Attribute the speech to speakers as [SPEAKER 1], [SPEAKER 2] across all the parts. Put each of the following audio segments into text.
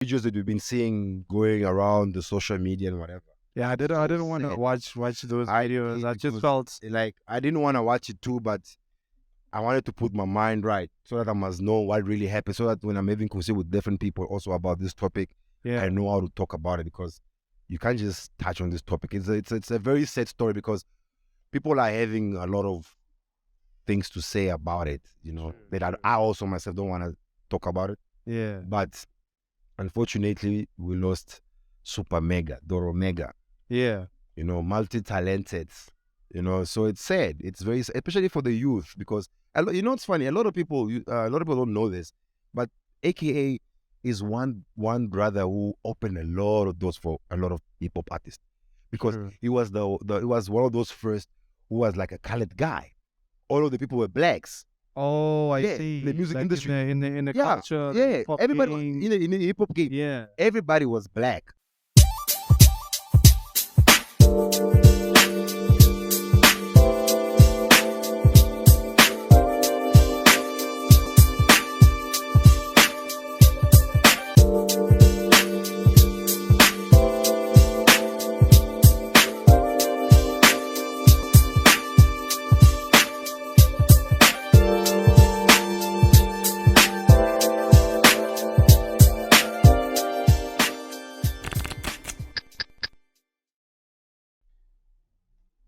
[SPEAKER 1] videos that we've been seeing going around the social media and whatever.
[SPEAKER 2] Yeah, I didn't want to watch those videos. I just felt
[SPEAKER 1] like I didn't want to watch it too, but I wanted to put my mind right so that I must know what really happened, so that when I'm having conversation with different people also about this topic, I know how to talk about it, because you can't just touch on this topic. It's a very sad story, because people are having a lot of things to say about it, that I also myself don't want to talk about it.
[SPEAKER 2] Yeah.
[SPEAKER 1] But unfortunately, we lost Super Mega, Doro Mega.
[SPEAKER 2] Yeah.
[SPEAKER 1] Multi-talented. So it's sad. It's very, especially for the youth, because it's funny. A lot of people don't know this, but AKA is one brother who opened a lot of doors for a lot of hip hop artists, because he was he was one of those first who was like a colored guy. All of the people were blacks.
[SPEAKER 2] Oh, I see.
[SPEAKER 1] The music industry,
[SPEAKER 2] in the culture,
[SPEAKER 1] everybody in the hip hop game.
[SPEAKER 2] Yeah,
[SPEAKER 1] everybody was black.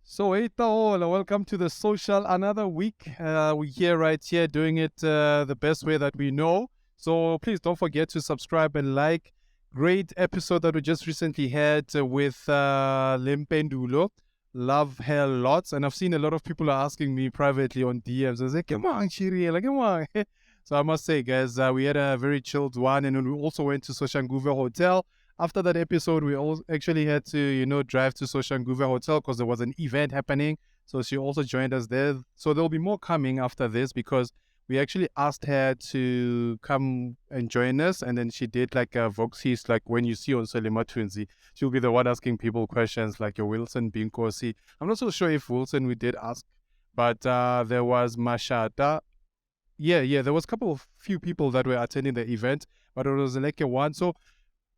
[SPEAKER 2] So, hey, Taola, welcome to the social. Another week. We're here, right here, doing it the best way that we know. So, please don't forget to subscribe and like. Great episode that we just recently had with Limpendulo. Love her lots. And I've seen a lot of people are asking me privately on DMs. I was like, come on, Chiriela, come on. So, I must say, guys, we had a very chilled one. And then we also went to Soshanguve Hotel. After that episode, we all actually had to, drive to Soshanguve Hotel because there was an event happening. So she also joined us there. So there'll be more coming after this, because we actually asked her to come and join us. And then she did like a Voxies, like when you see on Solima Twinzy, she'll be the one asking people questions like your Wilson Binkosi. I'm not so sure if Wilson we did ask, but there was Mashata. Yeah, there was a few people that were attending the event, but it was like a one. So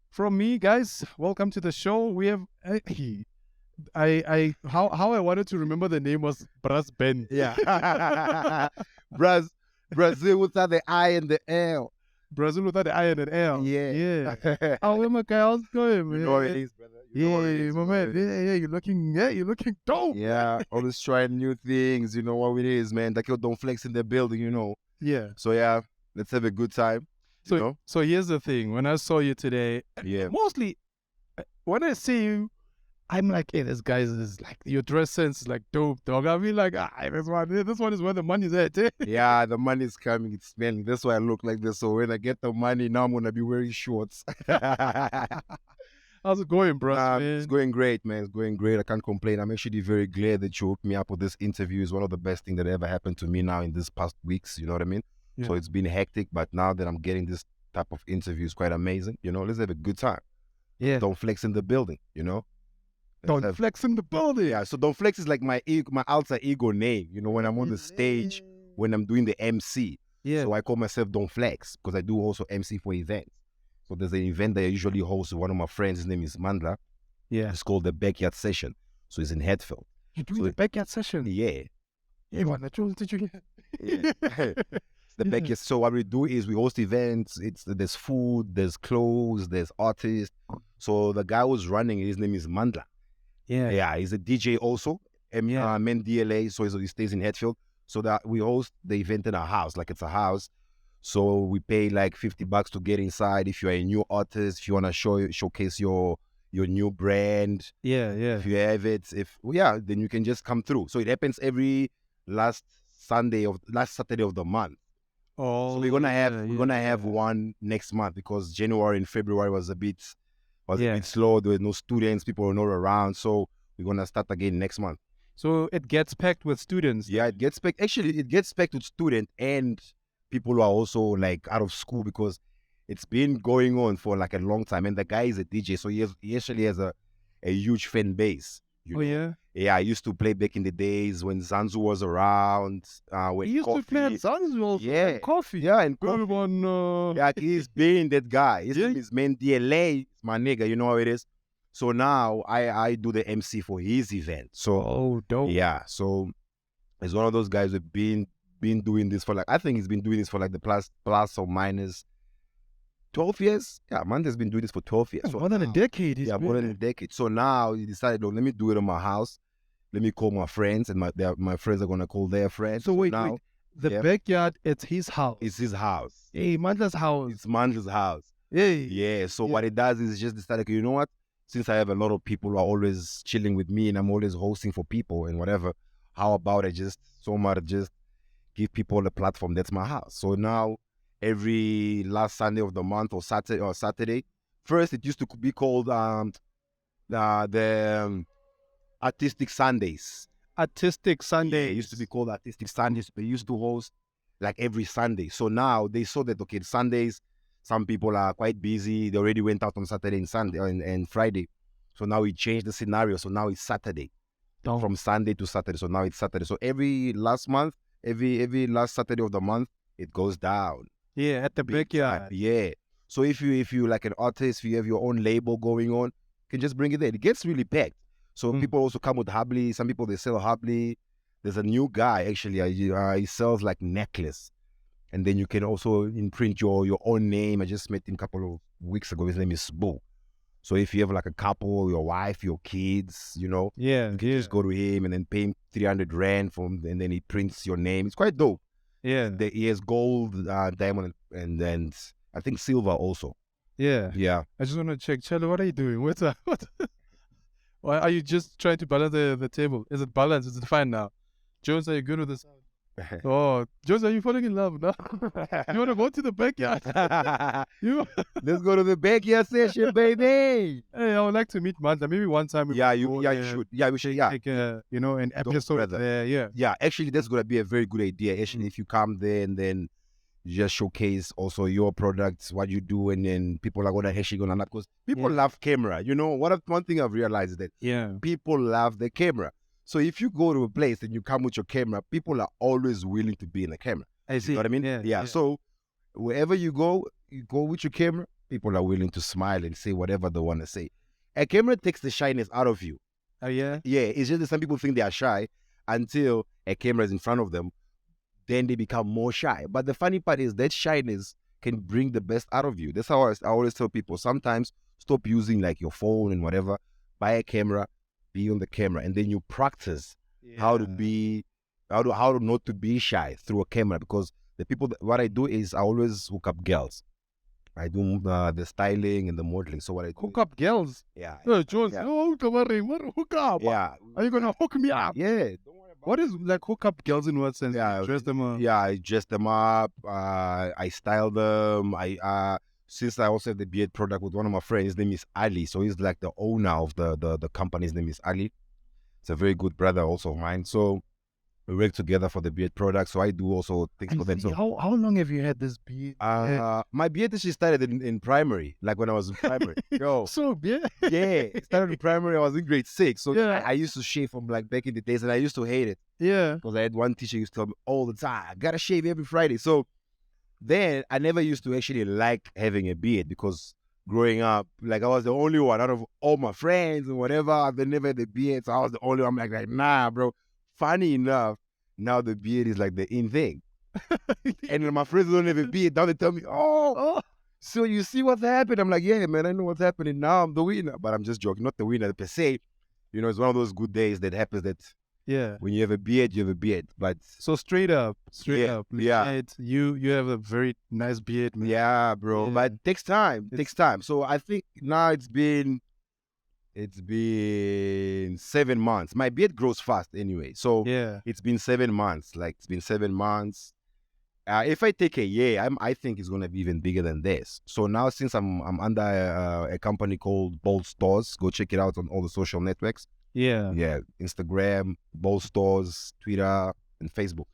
[SPEAKER 2] from me, guys, welcome to the show. We have how I wanted to remember the name was Braz Ben.
[SPEAKER 1] Yeah. Brazil without the I and the L.
[SPEAKER 2] Brazil without the I and the L.
[SPEAKER 1] Yeah.
[SPEAKER 2] How am I, how's it going, man?
[SPEAKER 1] You know what it is, brother.
[SPEAKER 2] My man. You're looking dope.
[SPEAKER 1] Yeah, always trying new things. You know what it is, man. Like you don't flex in the building,
[SPEAKER 2] Yeah.
[SPEAKER 1] So yeah, let's have a good time.
[SPEAKER 2] So here's the thing. When I saw you today, mostly when I see you, I'm like, hey, this guy is like, your dress sense is like dope, dog. I mean, like, this one is where the money's at.
[SPEAKER 1] Yeah, the money's coming. It's spending. That's why I look like this. So when I get the money, now I'm gonna be wearing shorts.
[SPEAKER 2] How's it going, bro?
[SPEAKER 1] It's going great, man. It's going great. I can't complain. I'm actually very glad that you hooked me up with this interview. It's one of the best things that ever happened to me now in these past weeks. You know what I mean? Yeah. So it's been hectic, but now that I'm getting this type of interview, it's quite amazing. Let's have a good time.
[SPEAKER 2] Yeah.
[SPEAKER 1] Don't flex in the building,
[SPEAKER 2] Don't flex in the building.
[SPEAKER 1] Yeah, so Don't Flex is like my alter ego name, when I'm on the stage, when I'm doing the MC. Yeah. So I call myself Don't Flex, because I do also MC for events. So there's an event that I usually host with one of my friends. His name is Mandla.
[SPEAKER 2] Yeah.
[SPEAKER 1] It's called the Backyard Session. So it's in Hatfield.
[SPEAKER 2] You're doing the Backyard Session?
[SPEAKER 1] Yeah.
[SPEAKER 2] Yeah, man, did you get?
[SPEAKER 1] Yeah. The backyard. So what we do is we host events. There's food, there's clothes, there's artists. So the guy who's running, his name is Mandla. Yeah, he's a DJ also. DLA. So he stays in Hatfield. So that we host the event in our house, like it's a house. So we pay like $50 to get inside. If you're a new artist, if you want to showcase your new brand.
[SPEAKER 2] Yeah.
[SPEAKER 1] If you have it, then you can just come through. So it happens every last Saturday of the month.
[SPEAKER 2] Oh,
[SPEAKER 1] so we're gonna have one next month, because January and February was a bit slow. There were no students, people were not around, so we're gonna start again next month.
[SPEAKER 2] So it gets packed with students.
[SPEAKER 1] Yeah, it gets packed. Actually, it gets packed with students and people who are also like out of school, because it's been going on for like a long time. And the guy is a DJ, so he actually has a huge fan base.
[SPEAKER 2] Yeah.
[SPEAKER 1] Yeah, I used to play back in the days when Zanzu was around. When
[SPEAKER 2] He used to play at Zanzibar.
[SPEAKER 1] Yeah.
[SPEAKER 2] Coffee.
[SPEAKER 1] Yeah, and
[SPEAKER 2] Good
[SPEAKER 1] coffee.
[SPEAKER 2] one.
[SPEAKER 1] Yeah, he's been that guy. His
[SPEAKER 2] Yeah.
[SPEAKER 1] name is Mendiele. It's my nigga, you know how it is. So now I do the MC for his event. So
[SPEAKER 2] dope.
[SPEAKER 1] yeah, so he's one of those guys who've been doing this for like, I think he's been doing this for like the plus or minus 12 years. Yeah, Manda's been doing this for 12 years. So
[SPEAKER 2] more than a decade.
[SPEAKER 1] yeah, more than a decade. So now he decided, let me do it in my house. Let me call my friends, and my friends are gonna call their friends.
[SPEAKER 2] So wait,
[SPEAKER 1] now,
[SPEAKER 2] the backyard, it's his house.
[SPEAKER 1] It's his house.
[SPEAKER 2] Hey, Mandla's house.
[SPEAKER 1] It's Mandla's house.
[SPEAKER 2] Hey.
[SPEAKER 1] Yeah. So what it does is just decided, you know what? Since I have a lot of people who are always chilling with me and I'm always hosting for people and whatever, how about I just give people a platform? That's my house. So now every last Sunday of the month or Saturday, first it used to be called the Artistic Sundays.
[SPEAKER 2] Artistic Sunday.
[SPEAKER 1] Yeah, it used to be called Artistic Sundays. They used to host like every Sunday. So now they saw that, okay, Sundays, some people are quite busy. They already went out on Saturday and Sunday and Friday. So now we changed the scenario. So now it's Saturday. From Sunday to Saturday. So now it's Saturday. So every last month, every last Saturday of the month, it goes down.
[SPEAKER 2] Yeah, at the backyard.
[SPEAKER 1] Yeah. So if you like an artist, if you have your own label going on, you can just bring it there. It gets really packed. So people also come with Habli. Some people, they sell Habli. There's a new guy, actually. He sells like necklace. And then you can also imprint your own name. I just met him a couple of weeks ago. His name is Sbo. So if you have like a couple, your wife, your kids, you know, you can just go to him and then pay him 300 Rand and then he prints your name. It's quite dope.
[SPEAKER 2] Yeah.
[SPEAKER 1] He has gold, diamond, and then I think silver also.
[SPEAKER 2] Yeah.
[SPEAKER 1] Yeah.
[SPEAKER 2] I just want to check. Charlie, what are you doing? What's up? Why are you just trying to balance the table? Is it balanced? Is it fine now? Jones, are you good with the sound? Oh, Jones, are you falling in love now? You want to go to the backyard?
[SPEAKER 1] Let's go to the backyard session, baby.
[SPEAKER 2] Hey, I would like to meet Mandla. Maybe one time.
[SPEAKER 1] You should. Yeah, we should. Yeah,
[SPEAKER 2] like an episode there. Yeah.
[SPEAKER 1] Yeah, actually, that's gonna be a very good idea. Actually, if you come there and then you just showcase also your products, what you do, and then people are actually gonna not, because people love camera. You know, one thing I've realized is that people love the camera. So if you go to a place and you come with your camera, people are always willing to be in the camera.
[SPEAKER 2] I see.
[SPEAKER 1] You know what I mean? Yeah. So wherever you go with your camera, people are willing to smile and say whatever they want to say. A camera takes the shyness out of you.
[SPEAKER 2] Oh, yeah?
[SPEAKER 1] Yeah, it's just that some people think they are shy until a camera is in front of them. Then they become more shy. But the funny part is that shyness can bring the best out of you. That's how I always tell people. Sometimes stop using like your phone and whatever. Buy a camera. Be on the camera, and then you practice how to not to be shy through a camera. Because the people, what I do is I always hook up girls. I do the styling and the modeling. So what I do,
[SPEAKER 2] hook up girls.
[SPEAKER 1] Yeah.
[SPEAKER 2] Jones, hook up.
[SPEAKER 1] Yeah.
[SPEAKER 2] Are you gonna hook me up?
[SPEAKER 1] Yeah. Don't worry about
[SPEAKER 2] what is like hook up girls in what sense?
[SPEAKER 1] Yeah.
[SPEAKER 2] You dress them up.
[SPEAKER 1] Yeah, I dress them up. I style them. Since I also have the beard product with one of my friends, his name is Ali. So he's like the owner of the company. His name is Ali. It's a very good brother also of mine. So we work together for the beard product. So I do also things for them. So
[SPEAKER 2] how long have you had this beard?
[SPEAKER 1] My beard actually started in primary, like when I was in primary. Yo.
[SPEAKER 2] So yeah.
[SPEAKER 1] Yeah. It started in primary. I was in grade 6. So I used to shave from like back in the days, and I used to hate it.
[SPEAKER 2] Yeah.
[SPEAKER 1] Because I had one teacher who used to tell me all the time, I gotta shave every Friday. So then I never used to actually like having a beard, because growing up, like I was the only one out of all my friends and whatever. They never had a beard, so I was the only one. I'm like, nah, bro. Funny enough, now the beard is like the in thing. And my friends don't have a beard. Now they tell me, oh, so you see what's happened? I'm like, yeah, man, I know what's happening. Now I'm the winner. But I'm just joking, not the winner per se. You know, it's one of those good days that happens that when you have a beard, you have a beard. But
[SPEAKER 2] so straight up.
[SPEAKER 1] Yeah.
[SPEAKER 2] You have a very nice beard, man.
[SPEAKER 1] Yeah, bro. Yeah. But it takes time. It takes time. So I think now it's been 7 months. My beard grows fast anyway. So it's been 7 months. Like it's been 7 months. If I take a year, I think it's gonna be even bigger than this. So now, since I'm under a company called Bold Stores, go check it out on all the social networks. Yeah, Instagram, Bold Stores, Twitter, and Facebook.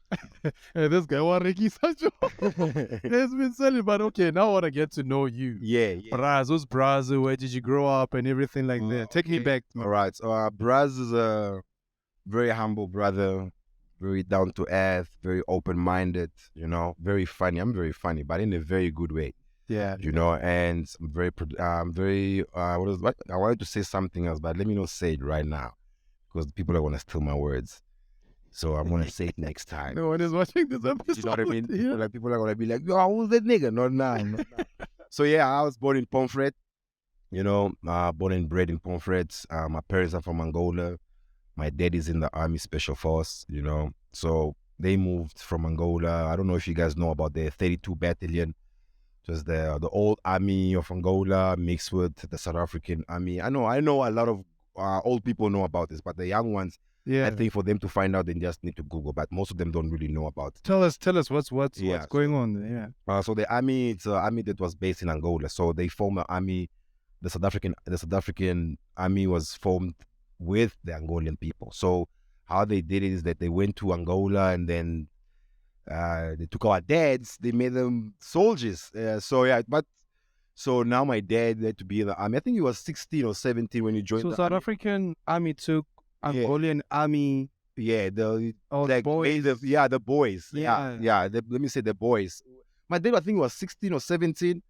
[SPEAKER 2] Hey, this guy, Ricky Sancho, has been selling. But okay, now I want to get to know you.
[SPEAKER 1] Yeah.
[SPEAKER 2] Braz, who's Braz? Where did you grow up and everything like that? Take me back.
[SPEAKER 1] All right. So Braz is very humble brother, very down to earth, very open minded. You know, very funny. I'm very funny, but in a very good way.
[SPEAKER 2] Yeah.
[SPEAKER 1] You know, and I'm very. What I wanted to say something else, but let me not say it right now because people are gonna steal my words. So I'm gonna say it next time.
[SPEAKER 2] No one is watching this episode.
[SPEAKER 1] You know what I mean?
[SPEAKER 2] Yeah.
[SPEAKER 1] People are gonna be like, "Yo, who's that nigga?" Not now. Not now. So yeah, I was born in Pomfret. You know, born and bred in Pomfret. My parents are from Angola. My dad is in the Army Special Force. You know, so they moved from Angola. I don't know if you guys know about the 32 Battalion. Just the old army of Angola mixed with the South African army. I know a lot of old people know about this, but the young ones,
[SPEAKER 2] Yeah.
[SPEAKER 1] I think for them to find out, they just need to Google. But most of them don't really know about it.
[SPEAKER 2] Tell us what's
[SPEAKER 1] Yeah,
[SPEAKER 2] going on there. Yeah.
[SPEAKER 1] So the army, it's an army that was based in Angola. So they formed an army. The South African army was formed with the Angolan people. So how they did it is that they went to Angola and then they took our dads. They made them soldiers. So now my dad had to be in the army. I think he was 16 or 17 when he joined.
[SPEAKER 2] So
[SPEAKER 1] the
[SPEAKER 2] South
[SPEAKER 1] army.
[SPEAKER 2] African army took Angolan army.
[SPEAKER 1] Yeah,
[SPEAKER 2] the
[SPEAKER 1] boys. The boys.
[SPEAKER 2] Yeah.
[SPEAKER 1] Let me say the boys. My dad, I think, was 16 or 17.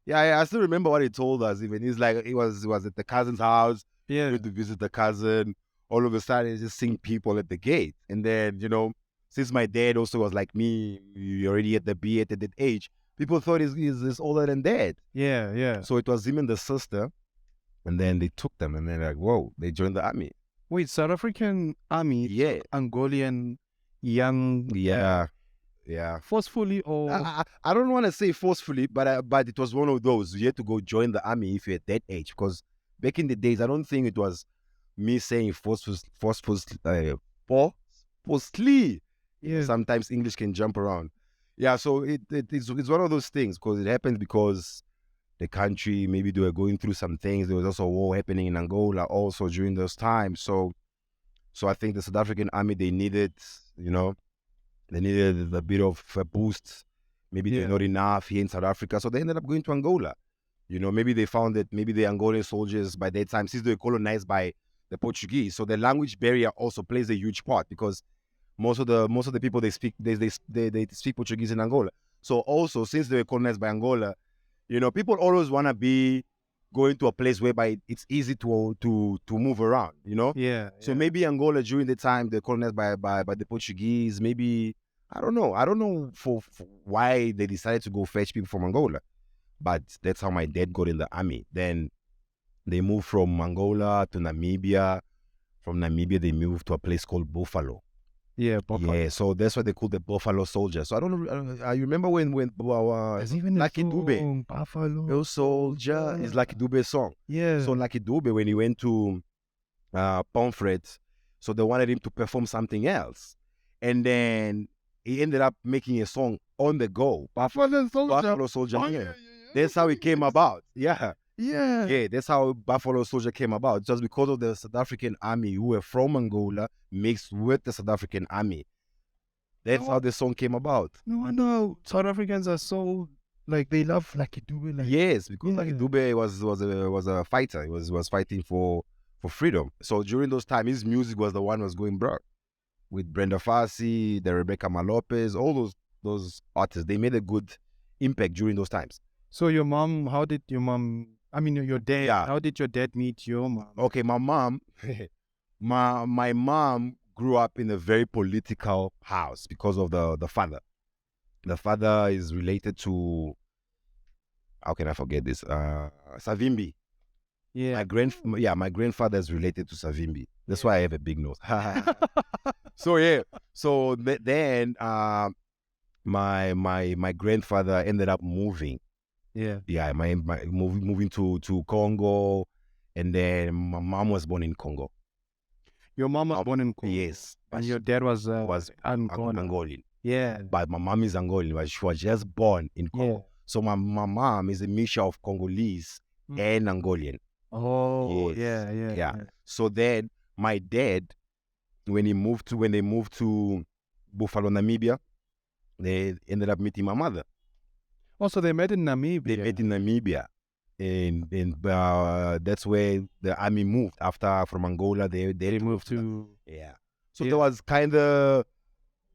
[SPEAKER 1] Yeah, I still remember what he told us. Even he's like, he was at the cousin's house.
[SPEAKER 2] Yeah.
[SPEAKER 1] He went to visit the cousin. All of a sudden, he's just seeing people at the gate. And then, you know, since my dad also was like me, already at that age, people thought he's older than dad.
[SPEAKER 2] Yeah, yeah.
[SPEAKER 1] So it was him and the sister. And then they took them and they're like, whoa, they joined the army.
[SPEAKER 2] Wait, South African army,
[SPEAKER 1] Yeah.
[SPEAKER 2] Angolan young.
[SPEAKER 1] Yeah.
[SPEAKER 2] Forcefully or
[SPEAKER 1] I don't want to say forcefully, but it was one of those. You had to go join the army if you're at that age. Because back in the days, I don't think it was me saying forcefully.
[SPEAKER 2] Yeah.
[SPEAKER 1] Sometimes English can jump around. Yeah, so it's one of those things because it happened because the country, maybe they were going through some things. There was also a war happening in Angola also during those times. So I think the South African army, they needed a bit of a boost. Maybe they're not enough here in South Africa. So they ended up going to Angola. You know, maybe they found that maybe the Angolan soldiers by that time, since they were colonized by the Portuguese, so the language barrier also plays a huge part because most of the people they speak Portuguese in Angola. So also since they were colonized by Angola, you know, people always want to be going to a place whereby it's easy to move around, you know?
[SPEAKER 2] Yeah.
[SPEAKER 1] So maybe Angola during the time they're colonized by the Portuguese, maybe, I don't know for why they decided to go fetch people from Angola. But that's how my dad got in the army. Then they moved from Angola to Namibia. From Namibia, they moved to a place called Buffalo.
[SPEAKER 2] Yeah, Buffalo.
[SPEAKER 1] Yeah, so that's what they call the Buffalo Soldier. So I don't know. I remember when
[SPEAKER 2] There's even
[SPEAKER 1] Lucky
[SPEAKER 2] a
[SPEAKER 1] Dube,
[SPEAKER 2] song, Buffalo
[SPEAKER 1] "No Soldier" is Lucky Dube's song.
[SPEAKER 2] Yeah.
[SPEAKER 1] So Lucky Dube, when he went to Pomfret, so they wanted him to perform something else, and then he ended up making a song on the go.
[SPEAKER 2] Buffalo Soldier.
[SPEAKER 1] Buffalo Soldier.
[SPEAKER 2] Oh,
[SPEAKER 1] yeah.
[SPEAKER 2] yeah.
[SPEAKER 1] That's how it came about. Yeah.
[SPEAKER 2] Yeah.
[SPEAKER 1] Yeah, that's how Buffalo Soldier came about. Just because of the South African army who were from Angola mixed with the South African army. That's how the song came about.
[SPEAKER 2] No wonder South Africans are so like they love Lucky Dube. Like,
[SPEAKER 1] Yes, because Lucky Dube was a fighter. He was fighting for freedom. So during those times, his music was the one was going broad. With Brenda Fassie, the Rebecca Malopez, all those artists, they made a good impact during those times.
[SPEAKER 2] So your mom, how did your mom? I mean, your dad.
[SPEAKER 1] Yeah.
[SPEAKER 2] How did your dad meet your mom?
[SPEAKER 1] Okay, my mom, my mom grew up in a very political house because of the father. The father is related to, how can I forget this? Savimbi.
[SPEAKER 2] Yeah.
[SPEAKER 1] My grandfather is related to Savimbi. That's why I have a big nose. So then my grandfather ended up moving.
[SPEAKER 2] Yeah.
[SPEAKER 1] Yeah, moving to Congo, and then my mom was born in Congo.
[SPEAKER 2] Your mom was born in Congo.
[SPEAKER 1] Yes.
[SPEAKER 2] And your dad was
[SPEAKER 1] Angolan.
[SPEAKER 2] Yeah.
[SPEAKER 1] But my mom is Angolan, but she was just born in Congo.
[SPEAKER 2] Yeah.
[SPEAKER 1] So my mom is a mixture of Congolese and Angolan.
[SPEAKER 2] Oh,
[SPEAKER 1] Yes.
[SPEAKER 2] Yeah.
[SPEAKER 1] So then my dad, when they moved to Buffalo, Namibia, they ended up meeting my mother.
[SPEAKER 2] Also, they met in Namibia.
[SPEAKER 1] They met in Namibia. And that's where the army moved. After from Angola, they
[SPEAKER 2] moved to.
[SPEAKER 1] Yeah. So there was kind of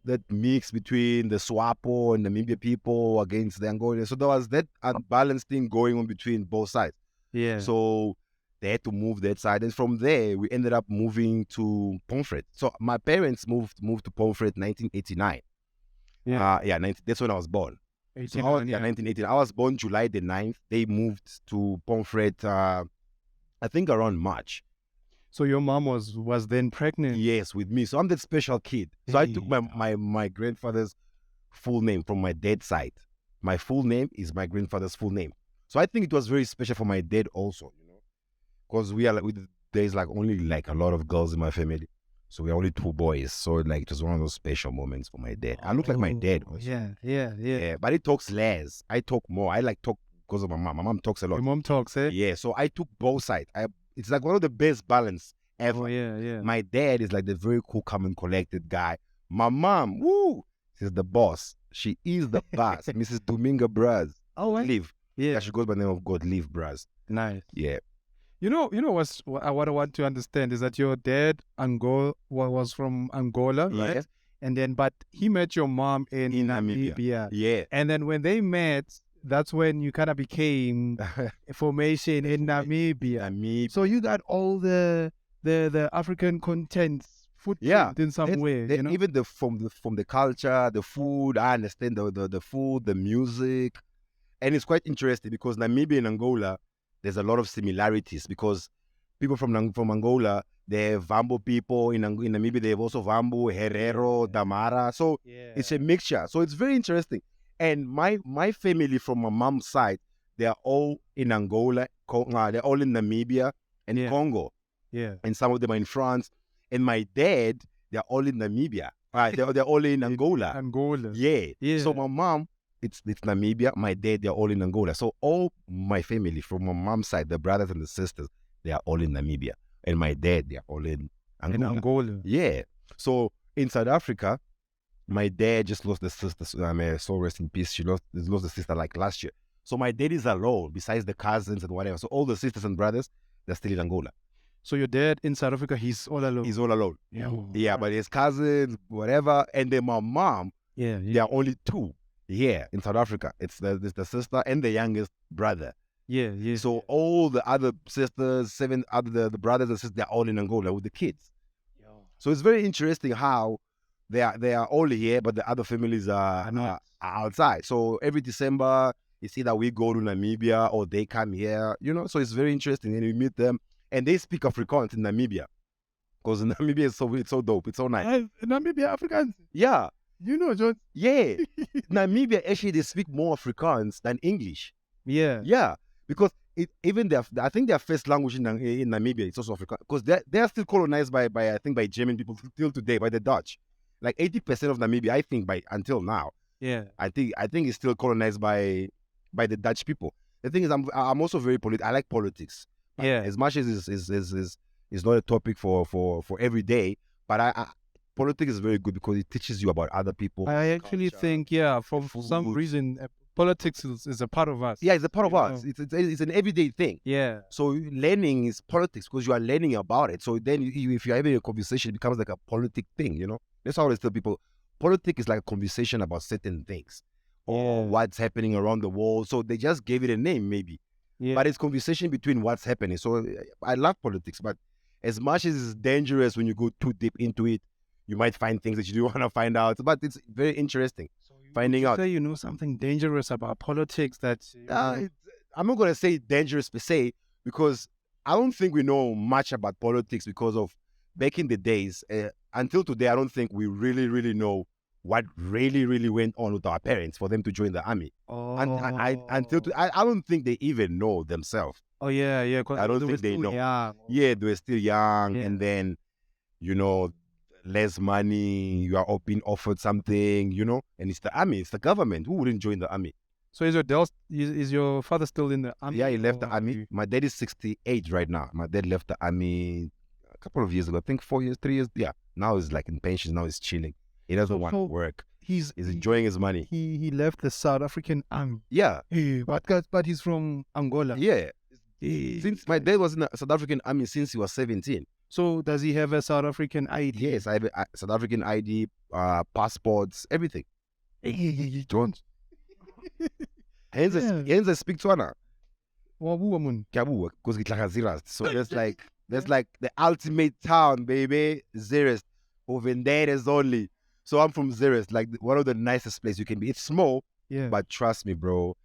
[SPEAKER 1] that mix between the Swapo and Namibia people against the Angola. So there was that unbalanced thing going on between both sides.
[SPEAKER 2] Yeah.
[SPEAKER 1] So they had to move that side. And from there, we ended up moving to Pomfret. So my parents moved to Pomfret 1989. That's when I was born. 1989. I was born July the 9th. They moved to Pomfret, I think around March.
[SPEAKER 2] So your mom was then pregnant?
[SPEAKER 1] Yes, with me. So I'm that special kid. So I took my grandfather's full name from my dad's side. My full name is my grandfather's full name. So I think it was very special for my dad also, because there's only a lot of girls in my family. So we're only 2 boys. So it was one of those special moments for my dad. I look like my dad also.
[SPEAKER 2] Yeah.
[SPEAKER 1] But he talks less. I talk more. I talk because of my mom. My mom talks a lot.
[SPEAKER 2] Your mom talks, eh?
[SPEAKER 1] Yeah. So I took both sides. It's one of the best balance ever.
[SPEAKER 2] Oh, yeah.
[SPEAKER 1] My dad is the very cool, calm and collected guy. My mom, she's the boss. She is the boss. Mrs. Nelo Braz.
[SPEAKER 2] Oh, right.
[SPEAKER 1] Liv.
[SPEAKER 2] Yeah.
[SPEAKER 1] She goes by the name of God, Liv Braz.
[SPEAKER 2] Nice.
[SPEAKER 1] Yeah.
[SPEAKER 2] You know what I want to understand is that your dad was from Angola, right?
[SPEAKER 1] Yes.
[SPEAKER 2] And then, but he met your mom in
[SPEAKER 1] Namibia. Yeah.
[SPEAKER 2] And then when they met, that's when you kind of became formation in Namibia. So you got all the African content footprint in some way.
[SPEAKER 1] Even from the culture, the food. I understand the food, the music, and it's quite interesting because Namibia and Angola, there's a lot of similarities because people from Angola, they have Vambo people. In Namibia, they have also Vambo, Herero, Damara. So it's a mixture. So it's very interesting. And my family from my mom's side, they are all in Angola. They're all in Namibia and Congo.
[SPEAKER 2] Yeah.
[SPEAKER 1] And some of them are in France. And my dad, they're all in Namibia. They're all in Angola.
[SPEAKER 2] Angola.
[SPEAKER 1] Yeah. So my mom, it's Namibia. My dad, they're all in Angola. So all my family from my mom's side, the brothers and the sisters, they are all in Namibia. And my dad, they're all in Angola. Yeah. So in South Africa, my dad just lost the sister. So rest in peace. He lost the sister last year. So my dad is alone, besides the cousins and whatever. So all the sisters and brothers, they're still in Angola.
[SPEAKER 2] So your dad in South Africa, he's all alone?
[SPEAKER 1] He's all alone. Yeah, but his cousins, whatever. And then my mom, there are only 2 here in South Africa. It's the sister and the youngest brother.
[SPEAKER 2] Yeah.
[SPEAKER 1] So all the other sisters, 7 other the brothers and sisters, they're all in Angola with the kids. So it's very interesting how they are all here, but the other families are outside. So every December, it's either we go to Namibia or they come here, So it's very interesting, and we meet them, and they speak Afrikaans in Namibia, because Namibia it's so dope, it's so nice.
[SPEAKER 2] Namibia Afrikaans.
[SPEAKER 1] Yeah.
[SPEAKER 2] John.
[SPEAKER 1] Yeah. Namibia actually they speak more Afrikaans than English.
[SPEAKER 2] Yeah.
[SPEAKER 1] Yeah. Because I think their first language in Namibia is also Afrikaans, because they are still colonized by German people till today, by the Dutch. 80% of Namibia, I think, until now.
[SPEAKER 2] Yeah.
[SPEAKER 1] I think it's still colonized by the Dutch people. The thing is, I'm also very I like politics.
[SPEAKER 2] Yeah.
[SPEAKER 1] As much as is not a topic for every day, but politics is very good because it teaches you about other people.
[SPEAKER 2] I actually think, for some reason, politics is a part of us.
[SPEAKER 1] Yeah, it's a part of us. It's an everyday thing.
[SPEAKER 2] Yeah.
[SPEAKER 1] So learning is politics because you are learning about it. So then if you're having a conversation, it becomes like a politic thing, That's how I always tell people. Politics is like a conversation about certain things or what's happening around the world. So they just gave it a name maybe. Yeah. But it's conversation between what's happening. So I love politics, but as much as it's dangerous when you go too deep into it, you might find things that you don't want to find out. But it's very interesting finding out.
[SPEAKER 2] Say something dangerous about politics that...
[SPEAKER 1] I'm not going to say dangerous per se, because I don't think we know much about politics because of back in the days. Until today, I don't think we really, really know what really, really went on with our parents for them to join the army. I don't think they even know themselves.
[SPEAKER 2] Oh, yeah.
[SPEAKER 1] I don't think they know.
[SPEAKER 2] Young.
[SPEAKER 1] Yeah, they were still young. Yeah. And then, less money, you are being offered something, and it's the army, it's the government. Who wouldn't join the army?
[SPEAKER 2] So is your father still in the army?
[SPEAKER 1] Yeah, he left the army. My dad is 68 right now. My dad left the army a couple of years ago. I think 4 years, 3 years. Yeah. Now he's in pension. Now he's chilling. He doesn't want to work. He's enjoying his money.
[SPEAKER 2] He left the South African army.
[SPEAKER 1] Yeah.
[SPEAKER 2] But he's from Angola.
[SPEAKER 1] Yeah. Since my dad was in the South African army since he was 17.
[SPEAKER 2] So does he have a South African ID?
[SPEAKER 1] Yes, I have a South African ID, passports, everything. Don't. Hence I speak Tswana. Because it's like a Zeerust. So that's like the ultimate town, baby. Zeerust. Over there is only. So I'm from Zeerust, like one of the nicest places you can be. It's small, but trust me, bro.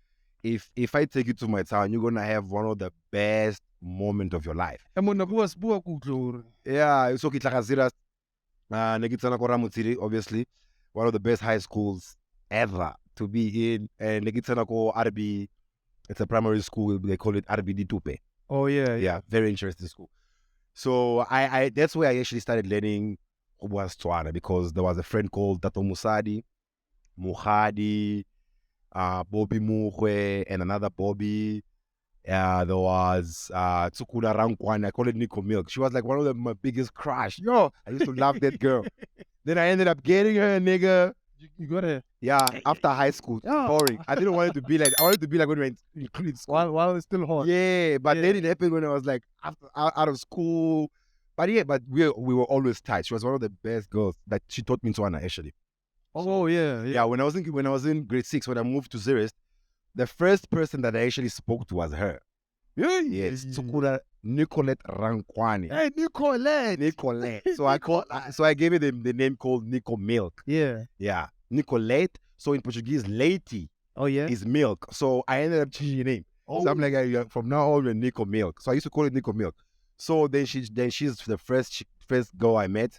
[SPEAKER 1] If I take you to my town, you're gonna have one of the best moments of your life. Yeah, so it's like a Zeerust. Negitsana ko Ramutsiri, obviously, one of the best high schools ever to be in. And Negitsana ko RB, it's a primary school. They call it RBD Tupe.
[SPEAKER 2] Oh yeah.
[SPEAKER 1] Yeah, very interesting school. So I that's where I actually started learning was Tswana, because there was a friend called Tato Musadi, Muhadi, Bobby Muhwe, and another Bobby. There was Tsukuna Rankwane. I call it Nico Milk. She was like one of my biggest crush. Yo, I used to love that girl. Then I ended up getting her, nigga.
[SPEAKER 2] You got her?
[SPEAKER 1] Yeah, after high school. Boring. I didn't want it to be like, I wanted to be like when we were in school.
[SPEAKER 2] While it's still hot.
[SPEAKER 1] Yeah, but then it happened when I was like out of school. But yeah, but we were always tight. She was one of the best girls that she taught me Tswana, actually.
[SPEAKER 2] Oh yeah.
[SPEAKER 1] Yeah, when I was in grade 6, when I moved to Zeerust, the first person that I actually spoke to was her. Yes, Tsukura Nicolette Rankwane.
[SPEAKER 2] Hey,
[SPEAKER 1] Nicolette. So I gave it the name called Nico Milk.
[SPEAKER 2] Yeah.
[SPEAKER 1] Yeah, Nicolette. So in Portuguese, Leite.
[SPEAKER 2] Oh yeah.
[SPEAKER 1] Is milk. So I ended up changing the name. So I'm like, from now on, we're Nico Milk. So I used to call it Nico Milk. So then she's the first girl I met,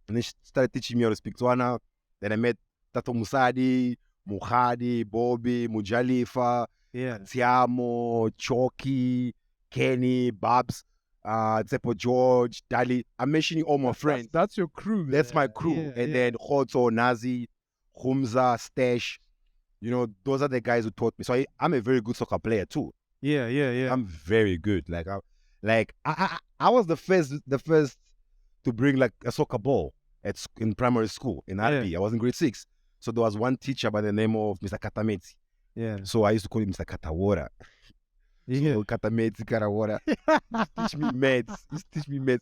[SPEAKER 1] and then she started teaching me how to speak Tswana. Then I met Tato Musadi, Muhadi, Bobby, Mujalifa, Tiamo, Choki, Kenny, Babs, Tsepo George, Dali. I'm mentioning all my friends.
[SPEAKER 2] That's your crew.
[SPEAKER 1] That's my crew. And then Khoto, Nazi, Humza, Stash. You know, those are the guys who taught me. So I'm a very good soccer player too.
[SPEAKER 2] Yeah.
[SPEAKER 1] I'm very good. I was the first to bring like a soccer ball in primary school in RB. I was in grade 6. So there was one teacher by the name of Mr. Katameti. Yeah. So I used to call him Mr. Katawara. Yeah. So Katameti, Karawara. Teach me maths.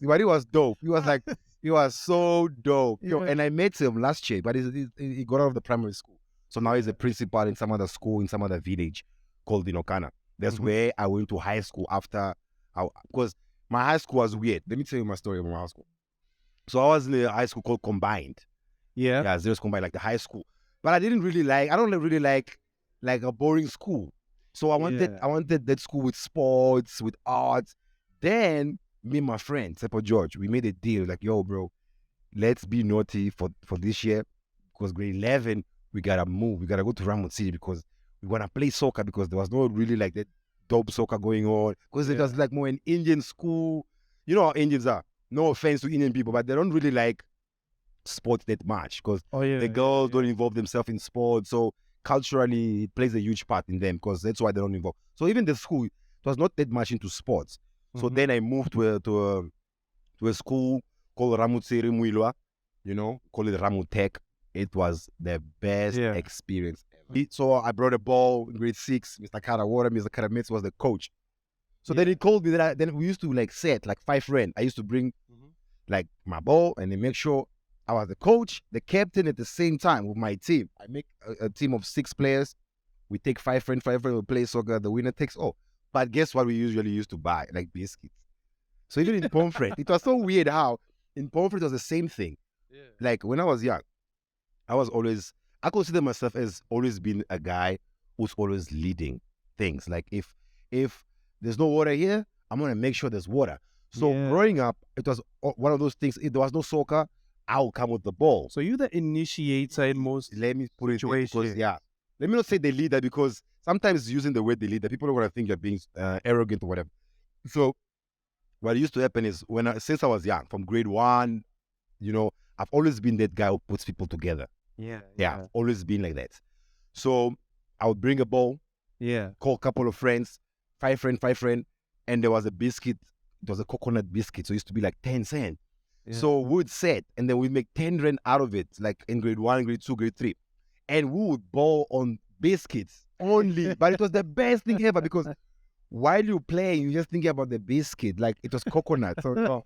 [SPEAKER 1] But he was dope. He was so dope. Yeah. And I met him last year, but he got out of the primary school. So now he's a principal in some other school, in some other village called Inokana. That's where I went to high school after, because my high school was weird. Let me tell you my story about my high school. So I was in a high school called Combined. Yeah, Zeerust Combined, like the high school. But I don't really like a boring school. So I wanted that school with sports, with arts. Then me and my friend, Sepo George, we made a deal like, yo, bro, let's be naughty for this year. Because grade 11, we gotta move. We gotta go to Ramon City because we wanna play soccer, because there was no really like that dope soccer going on. Because it was like more an Indian school. You know how Indians are. No offense to Indian people, but they don't really like sports that much, because the girls don't involve themselves in sports. So culturally, it plays a huge part in them, because that's why they don't involve. So even the school, it was not that much into sports. So then I moved to a school called Ramutsiri Muilwa, call it Ramutech. It was the best experience ever. So I brought a ball in grade 6. Mr. Karawara, Mr. Karamitz was the coach. So then he told me that then we used to like set like 5 rand. I used to bring like my ball and then make sure I was the coach, the captain at the same time with my team. I make a team of 6 players. We take 5 rand, we play soccer. The winner takes all. But guess what we usually used to buy? Like biscuits. So even in Pomfret, it was so weird how in Pomfret it was the same thing. Yeah. Like when I was young, I consider myself as always being a guy who's always leading things. Like if there's no water here, I'm going to make sure there's water. So growing up, it was one of those things. If there was no soccer, I'll come with the ball.
[SPEAKER 2] So you're the initiator in most
[SPEAKER 1] Let me put it because, let me not say the leader, because sometimes using the word the leader, people are going to think you're being arrogant or whatever. So what used to happen is since I was young, from grade 1, I've always been that guy who puts people together. Yeah, I've always been like that. So I would bring a ball, call a couple of friends, 5 friend, and there was a biscuit. It was a coconut biscuit, so it used to be like 10 cents. Yeah. So we would set, and then we'd make 10 rand out of it, like in grade 1, grade 2, grade 3. And we would ball on biscuits only. But it was the best thing ever, because while you're playing, you're just thinking about the biscuit, like it was coconut. So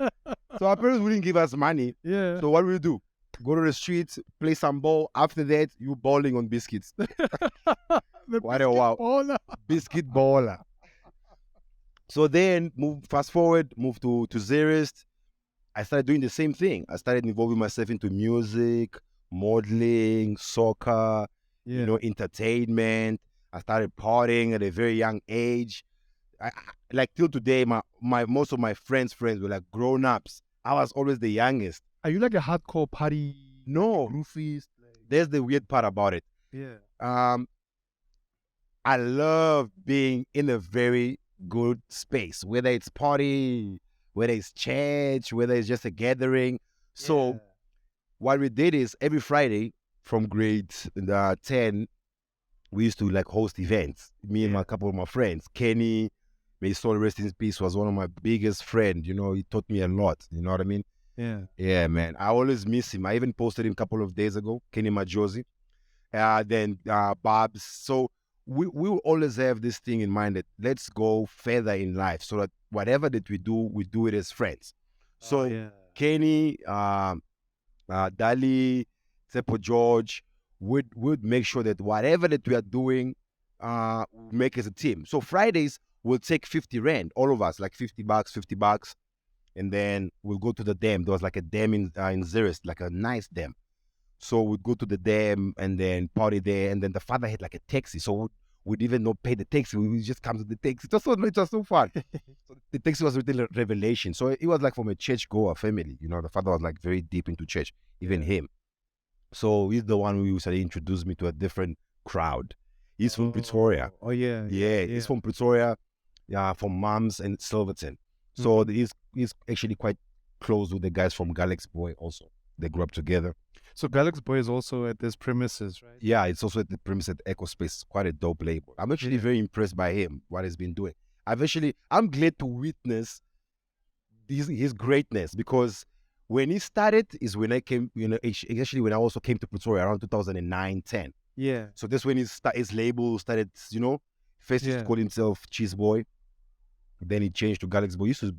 [SPEAKER 1] So our parents wouldn't give us money.
[SPEAKER 2] Yeah.
[SPEAKER 1] So what we do? Go to the streets, play some ball. After that, you bowling on biscuits. What a wow.
[SPEAKER 2] Baller.
[SPEAKER 1] Biscuit baller. So then, fast forward, move to Zeerust. I started doing the same thing. I started involving myself into music, modeling, soccer, entertainment. I started partying at a very young age. Like till today, my most of my friends were like grown-ups. I was always the youngest.
[SPEAKER 2] Are you like a hardcore party?
[SPEAKER 1] No.
[SPEAKER 2] Roofies?
[SPEAKER 1] There's the weird part about it.
[SPEAKER 2] Yeah.
[SPEAKER 1] I love being in a very good space, whether it's party, whether it's church, whether it's just a gathering. So what we did is every Friday from grade 10, we used to like host events. Me and a couple of my friends. Kenny, may his soul rest in peace, was one of my biggest friends. You know, he taught me a lot. You know what I mean?
[SPEAKER 2] Yeah.
[SPEAKER 1] Yeah, man. I always miss him. I even posted him a couple of days ago, Kenny Majosi. Then Babs. So we will always have this thing in mind that let's go further in life so that whatever that we do it as friends. So Kenny, Dali, Tsepo George would make sure that whatever that we are doing, make as a team. So Fridays, we'll take 50 Rand, all of us, like $50. And then we'll go to the dam. There was like a dam in Zeerust, like a nice dam. So we'd go to the dam and then party there. And then the father had like a taxi. So we'd even not pay the taxi. We would just come to the taxi. It was so fun. So the taxi was really a revelation. So it was like from a church-goer family. You know, the father was like very deep into church, even him. So he's the one who started introduced me to a different crowd. He's from Pretoria.
[SPEAKER 2] Oh, yeah.
[SPEAKER 1] Yeah, he's from Pretoria, from Mums and Silverton. So he's actually quite close with the guys from Galxboy also. They grew up together.
[SPEAKER 2] So Galxboy is also at this premises, right?
[SPEAKER 1] Yeah, it's also at the premises at Echo Space. Quite a dope label. I'm actually very impressed by him, what he's been doing. I'm glad to witness his greatness, because when he started is when I came, actually when I also came to Pretoria around 2009, 10.
[SPEAKER 2] Yeah.
[SPEAKER 1] So that's when his label started, first he called himself Cheese Boy. Then he changed to Galxboy. He used to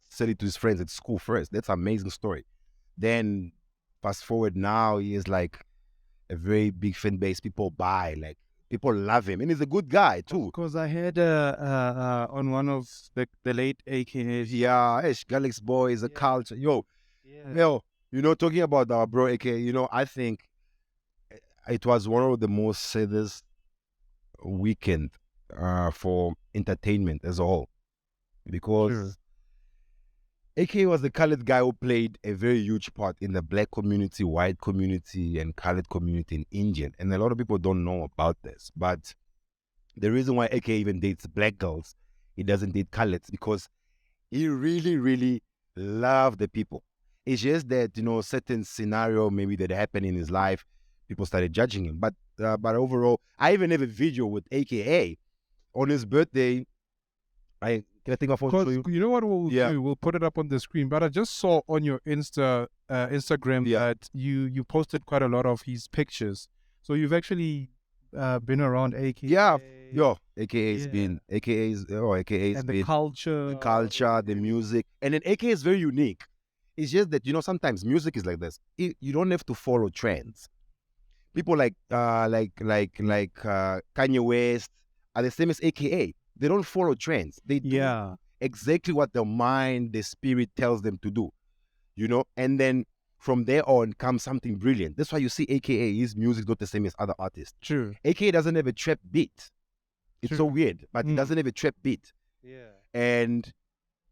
[SPEAKER 1] sell it to his friends at school first. That's an amazing story. Then fast forward now, he is like a very big fan base. People buy, like people love him, and he's a good guy too.
[SPEAKER 2] Because I heard on one of the late AKAs.
[SPEAKER 1] Yeah, Galxboy is a culture. Yo, talking about our bro AK, I think it was one of the most saddest weekend for entertainment as a whole, because AK was the colored guy who played a very huge part in the black community, white community, and colored community in Indian. And a lot of people don't know about this. But the reason why AK even dates black girls, he doesn't date coloreds, because he really, really loved the people. It's just that, certain scenario maybe that happened in his life, people started judging him. But overall, I even have a video with AKA on his birthday. Can I take my phone for you?
[SPEAKER 2] You know what we'll do? We'll put it up on the screen. But I just saw on your Instagram that you posted quite a lot of his pictures. So you've actually been around AKA.
[SPEAKER 1] Yeah, AKA's been AKA's
[SPEAKER 2] and
[SPEAKER 1] been
[SPEAKER 2] the culture,
[SPEAKER 1] the music, and then AKA is very unique. It's just that sometimes music is like this. You don't have to follow trends. People like Kanye West are the same as AKA. They don't follow trends. They do exactly what their mind, their spirit tells them to do, and then from there on comes something brilliant. That's why you see AKA, his music is not the same as other artists.
[SPEAKER 2] True.
[SPEAKER 1] AKA doesn't have a trap beat. It's so weird, but it doesn't have a trap beat.
[SPEAKER 2] Yeah. And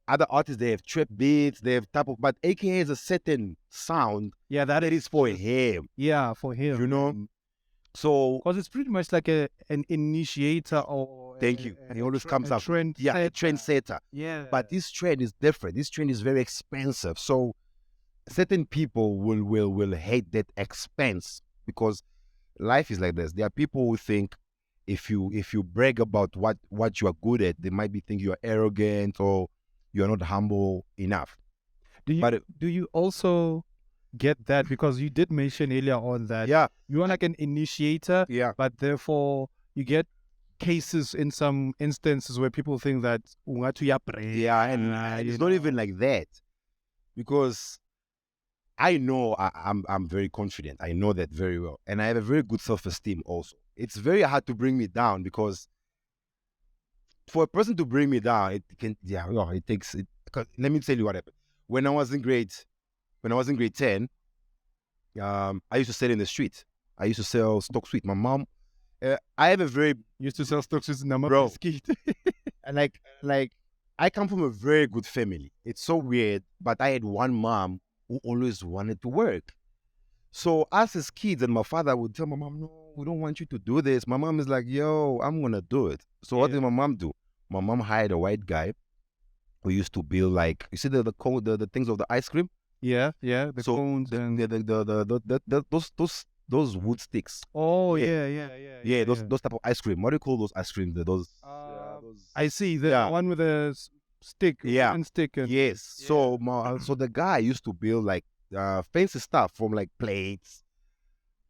[SPEAKER 1] other artists, they have trap beats, they have type of, but AKA has a certain sound.
[SPEAKER 2] Yeah, that
[SPEAKER 1] is for him.
[SPEAKER 2] Yeah, for him.
[SPEAKER 1] So,
[SPEAKER 2] because it's pretty much like an initiator or
[SPEAKER 1] thank you. He always comes up.
[SPEAKER 2] A
[SPEAKER 1] trendsetter.
[SPEAKER 2] Yeah.
[SPEAKER 1] But this trend is different. This trend is very expensive. So certain people will hate that expense, because life is like this. There are people who think if you brag about what you are good at, they might be think you are arrogant or you are not humble enough.
[SPEAKER 2] Do you also get that, because you did mention earlier on that you are like an initiator, but therefore you get cases in some instances where people think that
[SPEAKER 1] and it's not even like that, because I know I'm very confident. I know that very well. And I have a very good self-esteem also. It's very hard to bring me down because for a person to bring me down, it takes it. Let me tell you what happened. When I was in grade 10, I used to sell in the street. I used to sell stock sweet. My mom, I have a very
[SPEAKER 2] used to sell stock sweets in
[SPEAKER 1] bro. And like I come from a very good family. It's so weird, but I had one mom who always wanted to work. So us as kids, and my father would tell my mom, no, we don't want you to do this. My mom is like, yo, I'm gonna do it. So what did my mom do? My mom hired a white guy who used to build, like, you see the things of the ice cream.
[SPEAKER 2] The cones and
[SPEAKER 1] those wood sticks.
[SPEAKER 2] Oh
[SPEAKER 1] those type of ice cream. What do you call those ice cream? Those
[SPEAKER 2] I see the one with a stick. And stick. And,
[SPEAKER 1] yes. So the guy used to build like fancy stuff from like plates,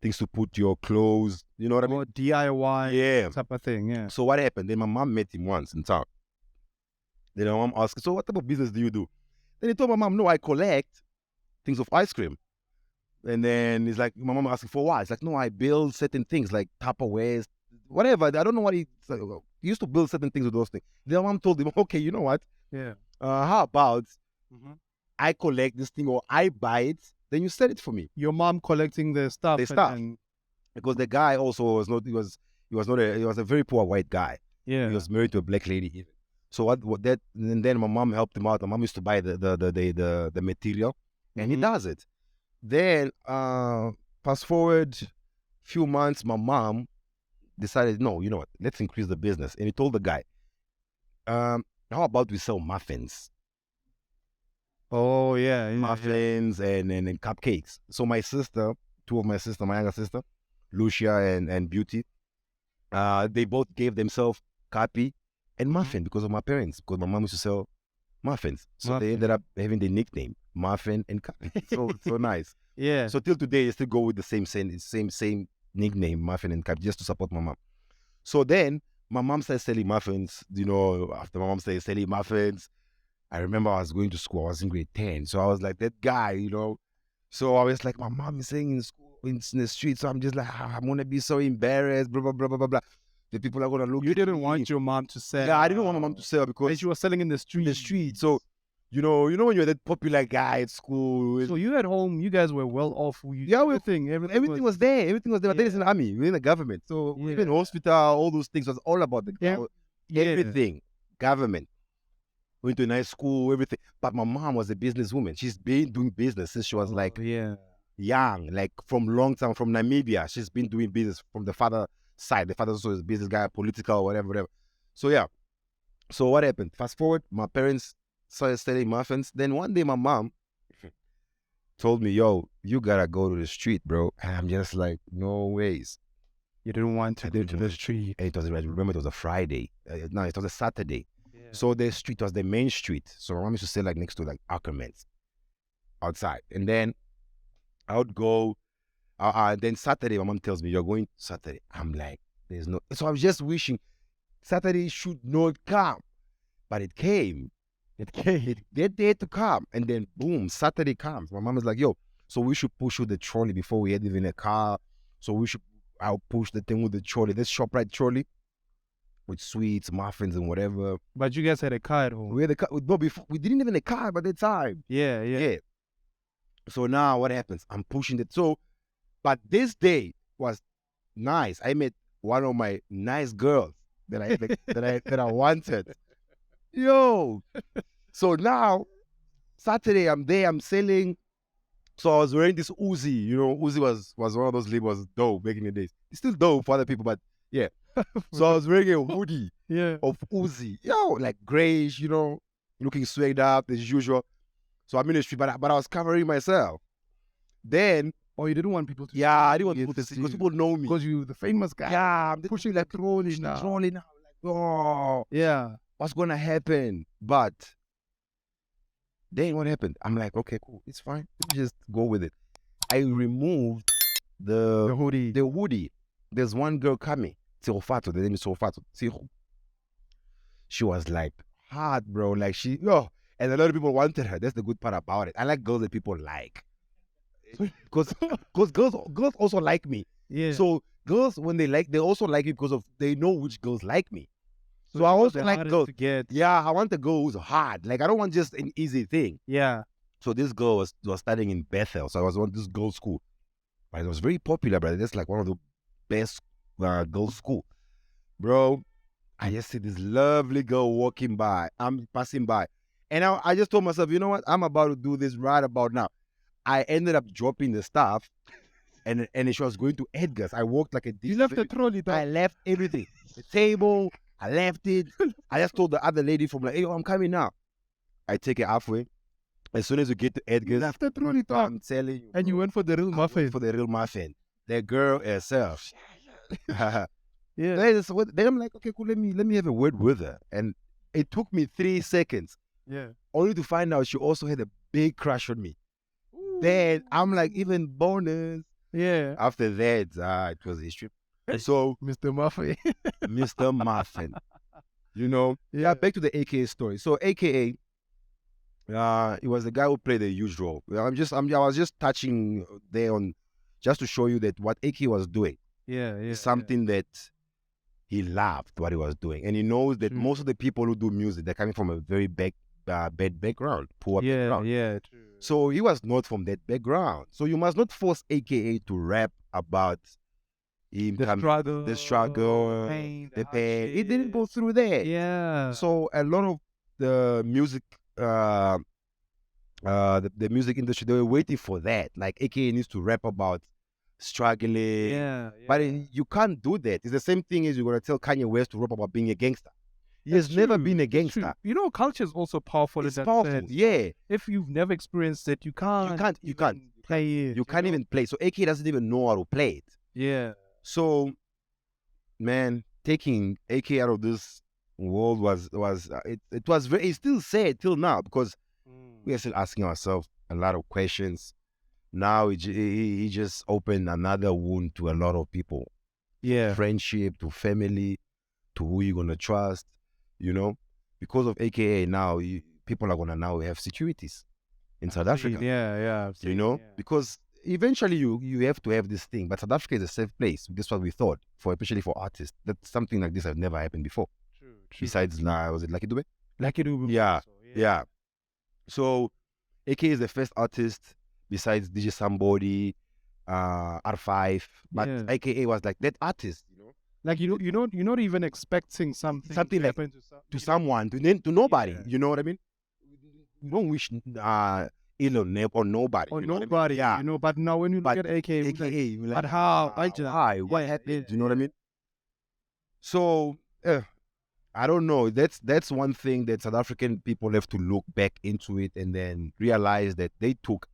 [SPEAKER 1] things to put your clothes. You know what I mean?
[SPEAKER 2] DIY type of thing. Yeah.
[SPEAKER 1] So what happened? Then my mom met him once in town. Then my mom asked, so what type of business do you do? Then he told my mom, no, I collect things of ice cream. And then he's like, my mom asking for what? He's like, no, I build certain things like Tupperwares, whatever. I don't know what he used to build certain things with those things. Then my mom told him, okay, you know what?
[SPEAKER 2] Yeah.
[SPEAKER 1] How about I collect this thing or I buy it, then you sell it for me.
[SPEAKER 2] Your mom collecting the stuff.
[SPEAKER 1] Because the guy also was a very poor white guy.
[SPEAKER 2] Yeah.
[SPEAKER 1] He was married to a black lady even. So and then my mom helped him out. My mom used to buy the material, and he does it. Then fast forward few months, my mom decided, no, you know what? Let's increase the business. And he told the guy, how about we sell muffins?
[SPEAKER 2] Oh yeah,
[SPEAKER 1] muffins and cupcakes. So my sister, two of my sister, my younger sister, Lucia and Beauty, they both gave themselves Capi and Muffin because of my parents, because my mom used to sell muffins. So they ended up having the nickname Muffin and Capi. So nice.
[SPEAKER 2] Yeah.
[SPEAKER 1] So till today, they still go with the same nickname, Muffin and Capi, just to support my mom. So then my mom started selling muffins. You know, after my mom started selling muffins, I remember I was going to school. I was in grade 10. So I was like that guy, you know. So I was like, my mom is saying in school, in the street. So I'm just like, I'm going to be so embarrassed, blah, blah, blah, blah, blah, blah. The people are going to look.
[SPEAKER 2] You didn't want your mom to sell.
[SPEAKER 1] Yeah, I didn't want my mom to sell because
[SPEAKER 2] she was selling in the street.
[SPEAKER 1] So, you know when you're that popular guy at school.
[SPEAKER 2] So you at home, you guys were well off. Everything
[SPEAKER 1] was there. Everything was there. But then it's in the army. We're in the government. So even hospital, all those things was all about everything. Government. Went to a nice school, everything. But my mom was a businesswoman. She's been doing business since she was young, like from long time, from Namibia. She's been doing business from the father side. The father also is a business guy, political, whatever. So yeah. So what happened? Fast forward, my parents started selling muffins. Then one day my mom told me, yo, you gotta go to the street, bro. And I'm just like, no ways.
[SPEAKER 2] You didn't want to go to the street.
[SPEAKER 1] And remember, it was a Friday. No, it was a Saturday. So the street was the main street. So my mom used to stay like next to like Ackermans outside. And then I would go. Then Saturday, my mom tells me, you're going Saturday. I'm like, there's no. So I was just wishing Saturday should not come. But it came. It dared to come. And then boom, Saturday comes. My mom is like, yo, so we should push with the trolley before we had even a car. So I'll push the thing with the trolley. This ShopRite trolley. With sweets, muffins, and whatever.
[SPEAKER 2] But you guys had a car at home.
[SPEAKER 1] We had a car. No, before we didn't even have a car by the time.
[SPEAKER 2] Yeah.
[SPEAKER 1] So now what happens? I'm pushing it. So, but this day was nice. I met one of my nice girls that I wanted. Yo. So now Saturday I'm there. I'm selling. So I was wearing this Uzi. You know, Uzi was one of those labels dope back in the days. It's still dope for other people, but yeah. So I was wearing a hoodie of Uzi, like grayish, looking swagged up as usual. So I'm in the street, but I was covering myself. Then,
[SPEAKER 2] you didn't want people to
[SPEAKER 1] see. Yeah, I didn't want people to see because people know me.
[SPEAKER 2] Because you're the famous guy.
[SPEAKER 1] Yeah, I'm
[SPEAKER 2] pushing like trolley now.
[SPEAKER 1] Like, oh,
[SPEAKER 2] yeah,
[SPEAKER 1] what's gonna happen? But then what happened? I'm like, okay, cool, it's fine. Let me just go with it. I removed the hoodie. There's one girl coming. Tsirofato, the name is Tsirofato. She was like hard, bro. Like And a lot of people wanted her. That's the good part about it. I like girls that people like. Because girls also like me.
[SPEAKER 2] Yeah.
[SPEAKER 1] So girls, when they also like me because of they know which girls like me. So I
[SPEAKER 2] it was
[SPEAKER 1] also
[SPEAKER 2] the
[SPEAKER 1] like
[SPEAKER 2] hardest
[SPEAKER 1] girls.
[SPEAKER 2] to get.
[SPEAKER 1] Yeah, I want a girl who's hard. Like I don't want just an easy thing.
[SPEAKER 2] Yeah.
[SPEAKER 1] So this girl was studying in Bethel. So I was on this girls' school. But it was very popular, brother. That's like one of the best girls' school. Bro, I just see this lovely girl walking by. I'm passing by. And I just told myself, you know what? I'm about to do this right about now. I ended up dropping the stuff and she was going to Edgar's. I walked like a
[SPEAKER 2] You left the trolley
[SPEAKER 1] I left everything. The table, I left it. I just told the other lady from like, hey, I'm coming now. I take it halfway. As soon as you get to Edgar's,
[SPEAKER 2] you left the trolley
[SPEAKER 1] I'm telling you.
[SPEAKER 2] and you went for the real muffin.
[SPEAKER 1] For the real muffin. That girl herself.
[SPEAKER 2] Yeah.
[SPEAKER 1] Then I'm like, okay, cool, let me have a word with her. And it took me 3 seconds.
[SPEAKER 2] Yeah.
[SPEAKER 1] Only to find out she also had a big crush on me. Ooh. Then I'm like, even bonus.
[SPEAKER 2] Yeah.
[SPEAKER 1] After that, it was history. So
[SPEAKER 2] Mr. Muffin.
[SPEAKER 1] Mr. Muffin. You know? Yeah, back to the AKA story. So AKA, it was the guy who played a huge role. I was just touching there on just to show you that what AK was doing. Is something that he loved what he was doing. And he knows that most of the people who do music, they're coming from a very bad background, poor background.
[SPEAKER 2] Yeah, true.
[SPEAKER 1] So he was not from that background. So you must not force AKA to rap about him
[SPEAKER 2] the struggle,
[SPEAKER 1] the pain. He didn't go through that.
[SPEAKER 2] Yeah.
[SPEAKER 1] So a lot of the music, the music industry, they were waiting for that. Like AKA needs to rap about struggling.
[SPEAKER 2] Yeah.
[SPEAKER 1] But you can't do that. It's the same thing as you're gonna tell Kanye West to rap about being a gangster. He has never been a gangster.
[SPEAKER 2] You know, culture is also powerful.
[SPEAKER 1] It's powerful. Yeah.
[SPEAKER 2] If you've never experienced it, you can't play it.
[SPEAKER 1] You can't even play. So AK doesn't even know how to play it.
[SPEAKER 2] Yeah.
[SPEAKER 1] So, man, taking AK out of this world was very. It's still sad till now because we are still asking ourselves a lot of questions. Now he just opened another wound to a lot of people.
[SPEAKER 2] Yeah.
[SPEAKER 1] Friendship, to family, to who you're gonna trust. You know, because of AKA now, people are gonna now have securities in South Africa.
[SPEAKER 2] Yeah.
[SPEAKER 1] You know, because eventually you have to have this thing. But South Africa is a safe place. That's what we thought, especially for artists. That something like this has never happened before.
[SPEAKER 2] True.
[SPEAKER 1] Besides now, was it Lucky Dube?
[SPEAKER 2] Lucky Dube.
[SPEAKER 1] Yeah. So AK is the first artist besides DJ Somebody, R5, but AKA was like that artist, you know.
[SPEAKER 2] Like you're not even expecting something to
[SPEAKER 1] like
[SPEAKER 2] happen
[SPEAKER 1] to someone, to nobody. You know what I mean? You don't wish ill on nobody.
[SPEAKER 2] Or nobody,
[SPEAKER 1] yeah.
[SPEAKER 2] You know. But now when you look at AKA,
[SPEAKER 1] like,
[SPEAKER 2] but how?
[SPEAKER 1] Why? What happened? You know what I mean? So I don't know. That's one thing that South African people have to look back into it and then realize that they took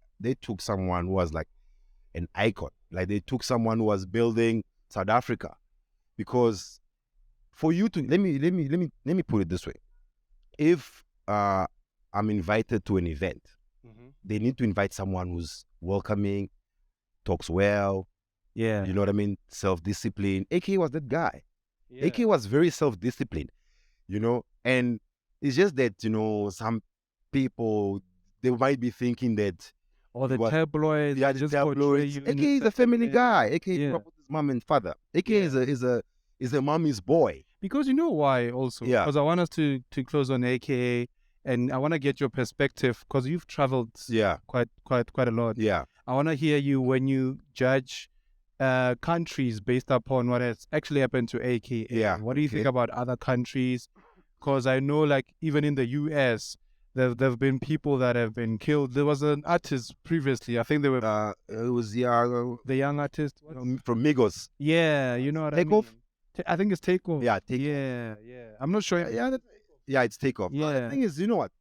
[SPEAKER 1] someone who was like an icon. Like they took someone who was building South Africa. Because for you to let me put it this way. If I'm invited to an event, they need to invite someone who's welcoming, talks well.
[SPEAKER 2] Yeah.
[SPEAKER 1] You know what I mean? Self-discipline. AK was that guy. Yeah. AK was very self-disciplined, you know, and it's just that, you know, some people, they might be thinking that
[SPEAKER 2] the tabloids.
[SPEAKER 1] Yeah, the tabloids. AK is a family guy. AK grew up with his mom and father. AK is a mommy's boy.
[SPEAKER 2] Because you know why also?
[SPEAKER 1] Yeah.
[SPEAKER 2] Because I want us to close on AKA, and I want to get your perspective because you've traveled quite a lot.
[SPEAKER 1] Yeah.
[SPEAKER 2] I want to hear you when you judge countries based upon what has actually happened to AKA.
[SPEAKER 1] Yeah.
[SPEAKER 2] What do you think about other countries? Because I know, like, even in the US, there have been people that have been killed. There was an artist previously. I think they were.
[SPEAKER 1] It was the
[SPEAKER 2] young artist
[SPEAKER 1] from Migos.
[SPEAKER 2] Yeah, you know what
[SPEAKER 1] Takeoff?
[SPEAKER 2] I think it's Takeoff.
[SPEAKER 1] Yeah, Takeoff.
[SPEAKER 2] Yeah. I'm not sure.
[SPEAKER 1] Yeah, it's Takeoff.
[SPEAKER 2] Yeah.
[SPEAKER 1] The thing is, you know what?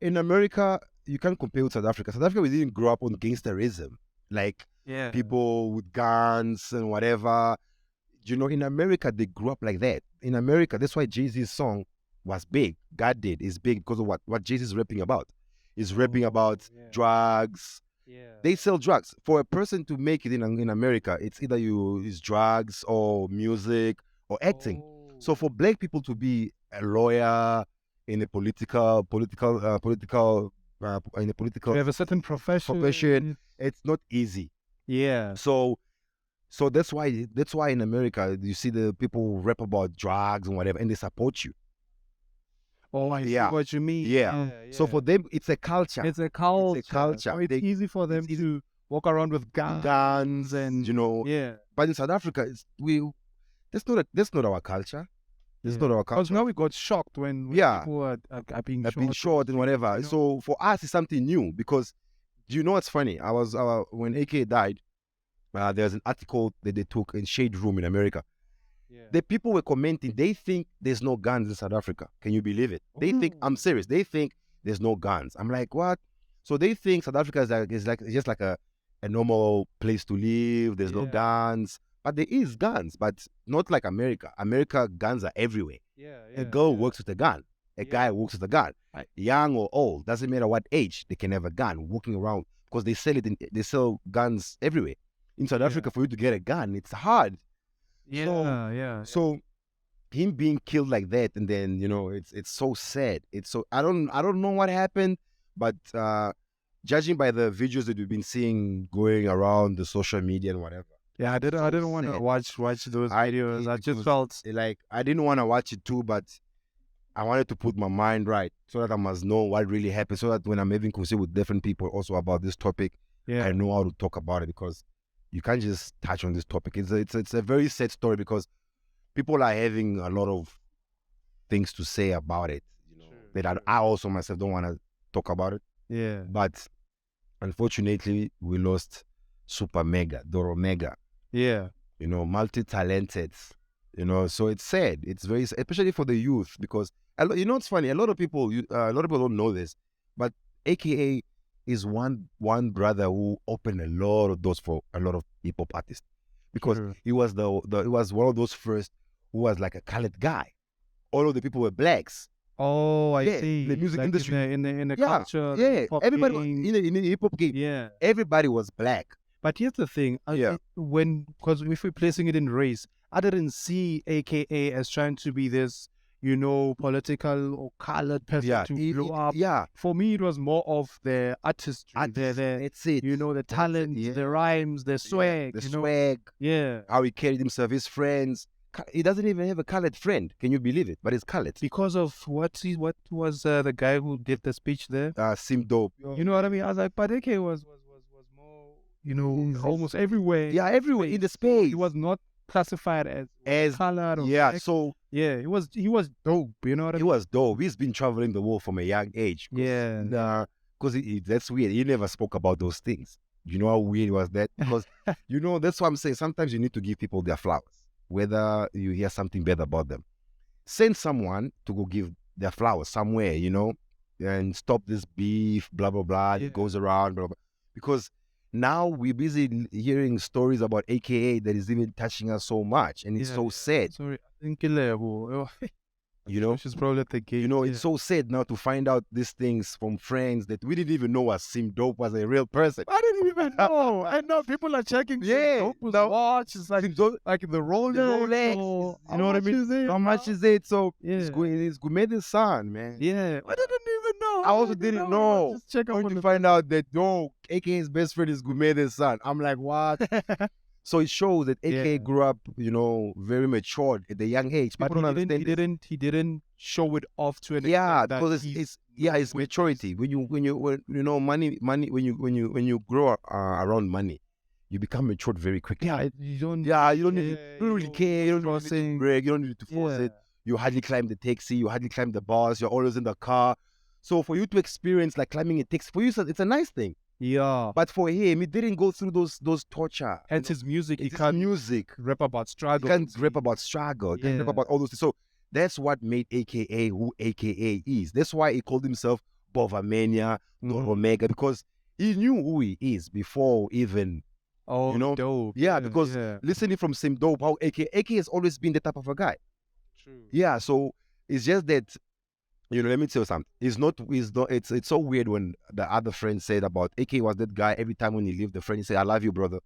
[SPEAKER 1] In America, you can't compare with South Africa. South Africa, we didn't grow up on gangsterism. Like, people with guns and whatever. You know, in America, they grew up like that. In America, that's why Jay-Z's song was big. God did is big because of what Jay-Z's rapping about. He's rapping about drugs. Yeah. They sell drugs. For a person to make it in America, it's either it's drugs or music or acting. So for black people to be a lawyer in a political in a political
[SPEAKER 2] We have a certain profession.
[SPEAKER 1] it's not easy.
[SPEAKER 2] Yeah.
[SPEAKER 1] So that's why in America you see the people rap about drugs and whatever, and they support you.
[SPEAKER 2] Oh, I see what you mean.
[SPEAKER 1] Yeah. So for them, it's a culture.
[SPEAKER 2] It's a culture.
[SPEAKER 1] It's a culture.
[SPEAKER 2] So it's easy for them to walk around with guns and
[SPEAKER 1] Yeah. But in South Africa, that's not our culture. It's not our culture.
[SPEAKER 2] Because now we got shocked when people are being
[SPEAKER 1] shot and whatever. You know? So for us, it's something new because, do you know what's funny? I was when AK died, there's an article that they took in Shade Room in America. Yeah. The people were commenting. They think there's no guns in South Africa. Can you believe it? They think, I'm serious. They think there's no guns. I'm like, what? So they think South Africa is just like a normal place to live. There's no guns. But there is guns, but not like America. America, guns are everywhere. A girl works with a gun. A guy works with a gun. Young or old, doesn't matter what age, they can have a gun walking around because they sell guns everywhere. In South Africa, for you to get a gun, it's hard. So him being killed like that, and then it's so sad. It's so I don't know what happened, but judging by the videos that we've been seeing going around the social media and whatever.
[SPEAKER 2] Yeah, I didn't want to watch those videos. I just felt
[SPEAKER 1] like I didn't want to watch it too, but I wanted to put my mind right so that I must know what really happened, so that when I'm having conversation with different people also about this topic, I know how to talk about it, because you can't just touch on this topic. It's a very sad story because people are having a lot of things to say about it, that I also myself don't want to talk about it.
[SPEAKER 2] Yeah.
[SPEAKER 1] But unfortunately, we lost Super Mega, Doro Mega.
[SPEAKER 2] Yeah.
[SPEAKER 1] Multi-talented. So it's sad. It's very, especially for the youth, because it's funny. A lot of people don't know this, but AKA is one brother who opened a lot of doors for a lot of hip hop artists, because he was he was one of those first who was like a colored guy. All of the people were blacks.
[SPEAKER 2] Oh, I see.
[SPEAKER 1] The music industry
[SPEAKER 2] in the culture.
[SPEAKER 1] Yeah, everybody in the hip hop game.
[SPEAKER 2] Yeah,
[SPEAKER 1] everybody was black.
[SPEAKER 2] But here's the thing. Because if we're placing it in race, I didn't see AKA as trying to be this, political or colored person to blow up.
[SPEAKER 1] Yeah.
[SPEAKER 2] For me, it was more of the artistry.
[SPEAKER 1] That's it.
[SPEAKER 2] The talent, the rhymes, the swag.
[SPEAKER 1] The swag.
[SPEAKER 2] Yeah.
[SPEAKER 1] How he carried himself, his friends. He doesn't even have a colored friend. Can you believe it? But it's colored.
[SPEAKER 2] Because of what was the guy who did the speech there?
[SPEAKER 1] Sim Dope.
[SPEAKER 2] You know what I mean? I was like, but AK was more, almost everywhere.
[SPEAKER 1] Yeah, everywhere in the space.
[SPEAKER 2] He was not classified as colored. Black.
[SPEAKER 1] So
[SPEAKER 2] he was dope. You know what I mean?
[SPEAKER 1] He was dope. He's been traveling the world from a young age.
[SPEAKER 2] Yeah.
[SPEAKER 1] Because that's weird. He never spoke about those things. You know how weird was that? Because that's what I'm saying. Sometimes you need to give people their flowers, whether you hear something bad about them. Send someone to go give their flowers somewhere, and stop this beef, blah blah blah. It goes around, blah blah. Because now we're busy hearing stories about AKA that is even touching us so much, and it's so sad.
[SPEAKER 2] Sorry, I think she's probably at the gate.
[SPEAKER 1] It's so sad now to find out these things from friends that we didn't even know was Sim Dope was a real person.
[SPEAKER 2] I didn't even know. I know people are checking. Sim Dope's watch. It's like the Rolex.
[SPEAKER 1] You know what I mean? How much is it? So it's Gumede's son, man.
[SPEAKER 2] Yeah, I didn't even know.
[SPEAKER 1] I also didn't know.
[SPEAKER 2] Just check up
[SPEAKER 1] to find out that AKA's best friend is Gumede's son. I'm like, what? So it shows that AK grew up, very matured at a young age.
[SPEAKER 2] But
[SPEAKER 1] People don't understand.
[SPEAKER 2] He didn't show it off to anyone.
[SPEAKER 1] Yeah, because it's maturity. When you grow up around money, you become matured very quickly.
[SPEAKER 2] Yeah, you don't
[SPEAKER 1] really care. You don't need to brag. You don't need to force it. You hardly climb the taxi. You hardly climb the bus. You're always in the car. So for you to experience like climbing a taxi, for you it's a nice thing.
[SPEAKER 2] Yeah.
[SPEAKER 1] But for him, he didn't go through those torture.
[SPEAKER 2] Hence his music.
[SPEAKER 1] He can't rap
[SPEAKER 2] about struggle.
[SPEAKER 1] He can't rap about struggle. He can't rap about all those things. So that's what made AKA who AKA is. That's why he called himself Bovamania, Omega, because he knew who he is before even.
[SPEAKER 2] Oh, dope.
[SPEAKER 1] Yeah, because listening from Sim Dope, how AK has always been the type of a guy.
[SPEAKER 2] True.
[SPEAKER 1] Yeah, so it's just that, let me tell you something. It's so weird when the other friend said about AK was that guy. Every time when he leave the friend, he said, I love you, brother.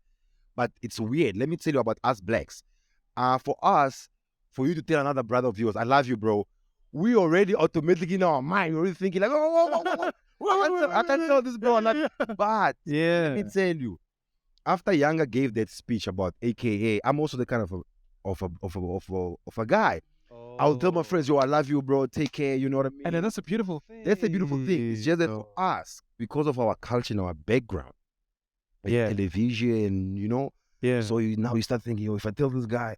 [SPEAKER 1] But it's weird. Let me tell you about us blacks. For us, for you to tell another brother of yours, I love you, bro, we already automatically in our mind, we're already thinking like, I can't tell this bro. Like, but let me tell you, after Younger gave that speech about AKA, I'm also the kind of a guy. I'll tell my friends, yo, I love you, bro. Take care. You know what I mean?
[SPEAKER 2] And that's a beautiful thing.
[SPEAKER 1] That's a beautiful thing. It's just that for us, because of our culture and our background, like television, you know.
[SPEAKER 2] Yeah.
[SPEAKER 1] So now you start thinking, yo, if I tell this guy,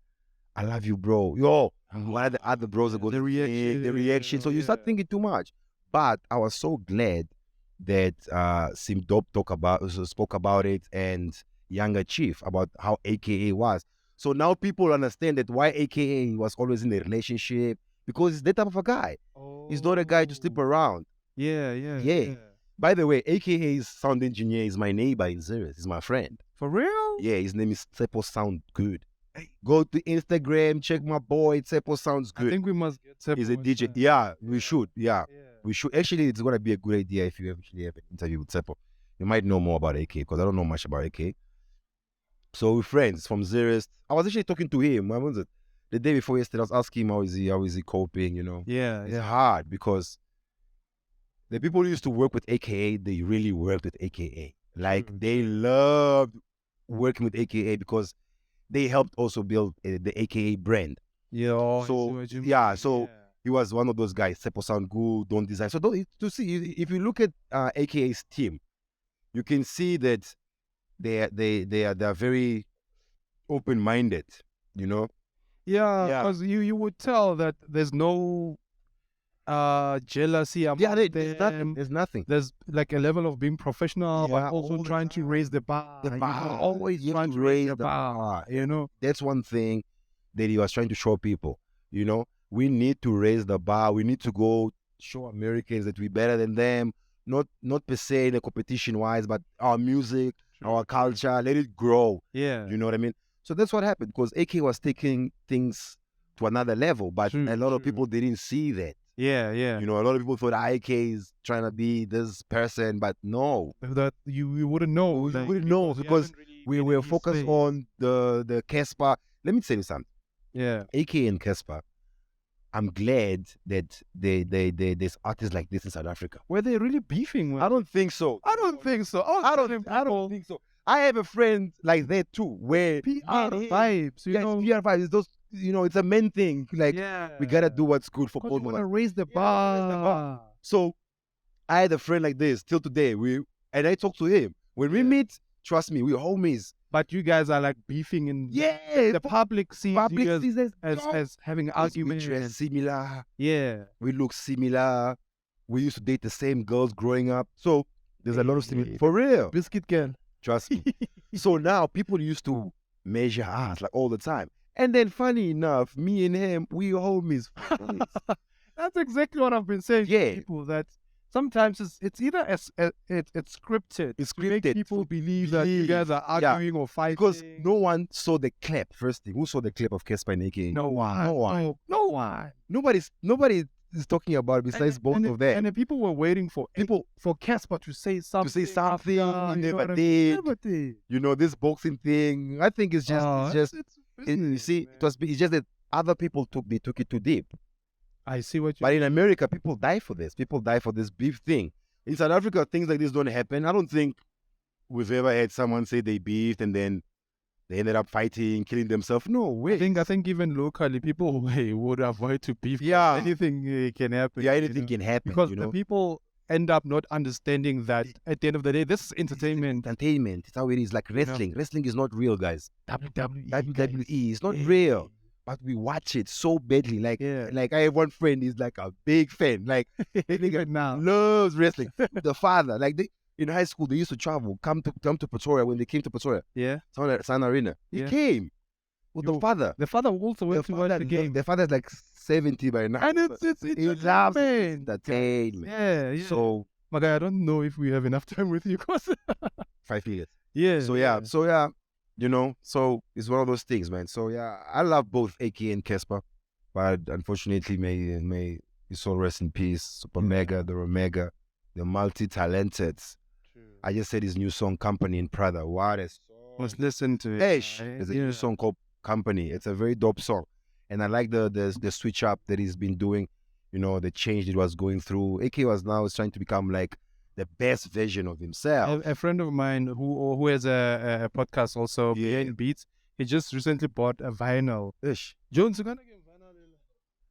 [SPEAKER 1] I love you, bro. Yo, one of the other bros are going
[SPEAKER 2] the reaction.
[SPEAKER 1] So you start thinking too much. But I was so glad that Sim Dope spoke about it, and Younger Chief about how AKA was. So now people understand that why AKA was always in a relationship, because he's that type of a guy. He's not a guy to sleep around.
[SPEAKER 2] Yeah.
[SPEAKER 1] By the way, AKA's sound engineer is my neighbor in Zeerust. He's my friend.
[SPEAKER 2] For real?
[SPEAKER 1] Yeah, his name is Tsepo Sound Good. Go to Instagram, check my boy. Tsepo Sounds Good.
[SPEAKER 2] I think we must get Tsepo.
[SPEAKER 1] He's a DJ. Yeah, we should. Yeah, we should. Actually, it's going to be a good idea if you actually have an interview with Tsepo. You might know more about AK, because I don't know much about AK. So we're friends from Zeerust. I was actually talking to him. When was it? The day before yesterday, I was asking him how is he coping, you know?
[SPEAKER 2] Yeah.
[SPEAKER 1] It's hard because the people who used to work with AKA, they really worked with AKA. Like, they loved working with AKA because they helped also build the AKA brand.
[SPEAKER 2] Yeah.
[SPEAKER 1] So he was one of those guys. Tsepo Sound Good, don't design. So to see, if you look at AKA's team, you can see that they are very open-minded, you know.
[SPEAKER 2] Yeah, because you would tell that there's no jealousy among them.
[SPEAKER 1] There's nothing.
[SPEAKER 2] There's like a level of being professional, but also trying to raise the bar.
[SPEAKER 1] Always trying to raise the bar.
[SPEAKER 2] You know,
[SPEAKER 1] that's one thing that he was trying to show people. You know, we need to raise the bar. We need to go show Americans that we're better than them. Not per se in a competition wise, but our music, our culture, let it grow.
[SPEAKER 2] Yeah,
[SPEAKER 1] you know what I mean. So that's what happened, because AK was taking things to another level, but a lot of people didn't see that.
[SPEAKER 2] Yeah.
[SPEAKER 1] You know, a lot of people thought AK is trying to be this person, but no.
[SPEAKER 2] That you wouldn't know.
[SPEAKER 1] You wouldn't know, because we were focused on the Casper. Let me tell you something.
[SPEAKER 2] Yeah.
[SPEAKER 1] AK and Casper, I'm glad that there's artists like this in South Africa.
[SPEAKER 2] Were they really beefing?
[SPEAKER 1] I don't think so.
[SPEAKER 2] I don't think so.
[SPEAKER 1] I don't think so. I have a friend like that too, where
[SPEAKER 2] PR vibes, you know.
[SPEAKER 1] PR vibes. Those, you know, it's a men thing. Like, we gotta do what's good for both of us.
[SPEAKER 2] We wanna raise the bar.
[SPEAKER 1] So I had a friend like this till today. And I talk to him. When we meet, trust me, we're homies.
[SPEAKER 2] But you guys are like beefing in the public sees as having arguments.
[SPEAKER 1] We dress similar.
[SPEAKER 2] Yeah.
[SPEAKER 1] We look similar. We used to date the same girls growing up. So there's a lot of similarity. For real.
[SPEAKER 2] Biscuit girl.
[SPEAKER 1] Trust me. So now people used to measure us like all the time. And then funny enough, me and him, we homies.
[SPEAKER 2] That's exactly what I've been saying to people, that sometimes it's either it's scripted.
[SPEAKER 1] It's scripted.
[SPEAKER 2] To make people believe that you guys are arguing or fighting.
[SPEAKER 1] Because no one saw the clip, first thing. Who saw the clip of Casper and AK?
[SPEAKER 2] No one.
[SPEAKER 1] Nobody is talking about it besides both of them.
[SPEAKER 2] And the people were waiting for Casper to say something.
[SPEAKER 1] He never did. You know, this boxing thing, I think it's just you see, it's just that other people took it too deep.
[SPEAKER 2] I see what you
[SPEAKER 1] But in America, people die for this. People die for this beef thing. In South Africa, things like this don't happen. I don't think we've ever had someone say they beefed and then they ended up fighting, killing themselves. No way.
[SPEAKER 2] I think even locally, people would avoid to beef. Yeah. Anything can happen.
[SPEAKER 1] Yeah, anything can happen.
[SPEAKER 2] Because the people end up not understanding that at the end of the day, this is entertainment.
[SPEAKER 1] Entertainment. It's how it is. Like wrestling. You know? Wrestling is not real, guys. WWE is not real. But we watch it so badly. Like I have one friend, he's like a big fan. Like,
[SPEAKER 2] now
[SPEAKER 1] loves wrestling. The father, like in high school, they used to travel, come to Pretoria. When they came to Pretoria, Sun Arena, he came with the father.
[SPEAKER 2] The father also went to watch the game.
[SPEAKER 1] The father's like 70 by now,
[SPEAKER 2] and it's
[SPEAKER 1] he loves entertainment.
[SPEAKER 2] Yeah.
[SPEAKER 1] So,
[SPEAKER 2] my guy, I don't know if we have enough time with you, cause
[SPEAKER 1] 5 years.
[SPEAKER 2] Yeah.
[SPEAKER 1] So yeah. You know, so it's one of those things, man. So yeah, I love both AK and Casper, but unfortunately, may his soul rest in peace. Super Mega, the Omega, the multi-talented. True. I just said his new song, Company in Prada. What a song!
[SPEAKER 2] Let's listen to it.
[SPEAKER 1] There's a new song called Company. It's a very dope song, and I like the switch up that he's been doing. the change it was going through. AK was now trying to become like the best version of himself.
[SPEAKER 2] A friend of mine who has a podcast also, Behind Beats, he just recently bought a vinyl.
[SPEAKER 1] Ish.
[SPEAKER 2] Jones, you're gonna get vinyl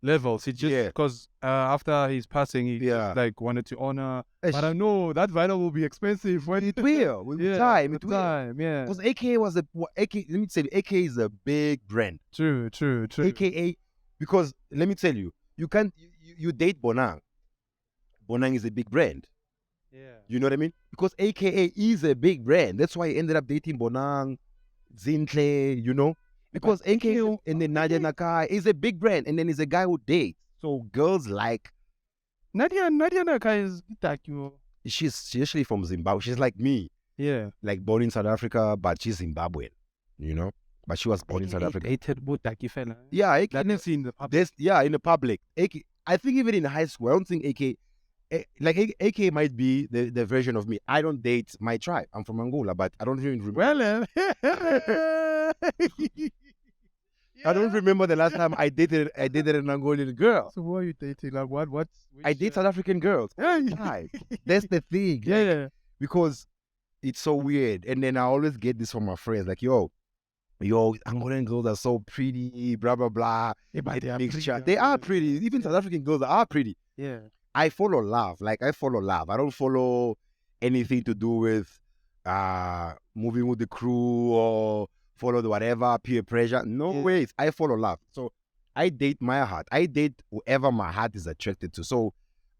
[SPEAKER 2] levels. He just because after his passing, he just, like wanted to honor.
[SPEAKER 1] Ish.
[SPEAKER 2] But I know that vinyl will be expensive when
[SPEAKER 1] it will with time. With
[SPEAKER 2] time, yeah.
[SPEAKER 1] Because AK was AK. Let me tell you, AK is a big brand.
[SPEAKER 2] True.
[SPEAKER 1] AKA, because let me tell you, you can't you date Bonang. Bonang is a big brand.
[SPEAKER 2] Yeah.
[SPEAKER 1] You know what I mean? Because AKA is a big brand. That's why he ended up dating Bonang, Zintle, because AKA and then Nadia Nakai is a big brand, and then he's a guy who dates. So girls like
[SPEAKER 2] Nadia Nakai is like you.
[SPEAKER 1] She's actually from Zimbabwe. She's like me.
[SPEAKER 2] Yeah.
[SPEAKER 1] Like born in South Africa, but she's Zimbabwean. But she was born in South Africa.
[SPEAKER 2] Dated Butaki fella.
[SPEAKER 1] Yeah, AK.
[SPEAKER 2] That is in the public.
[SPEAKER 1] In the public. AK. I think even in high school, I don't think AK. Like AK might be the version of me. I don't date my tribe. I'm from Angola, but I don't even remember.
[SPEAKER 2] Well,
[SPEAKER 1] I don't remember the last time I dated an Angolan girl.
[SPEAKER 2] So who are you dating? Like what?
[SPEAKER 1] I date South African girls. That's the thing.
[SPEAKER 2] Yeah.
[SPEAKER 1] Because it's so weird. And then I always get this from my friends, like, yo, Angolan girls are so pretty, blah blah blah.
[SPEAKER 2] Yeah, but
[SPEAKER 1] they are pretty. Even South African girls are pretty.
[SPEAKER 2] Yeah.
[SPEAKER 1] I follow love. I don't follow anything to do with moving with the crew or follow the whatever, peer pressure. No ways. I follow love. So I date my heart. I date whoever my heart is attracted to. So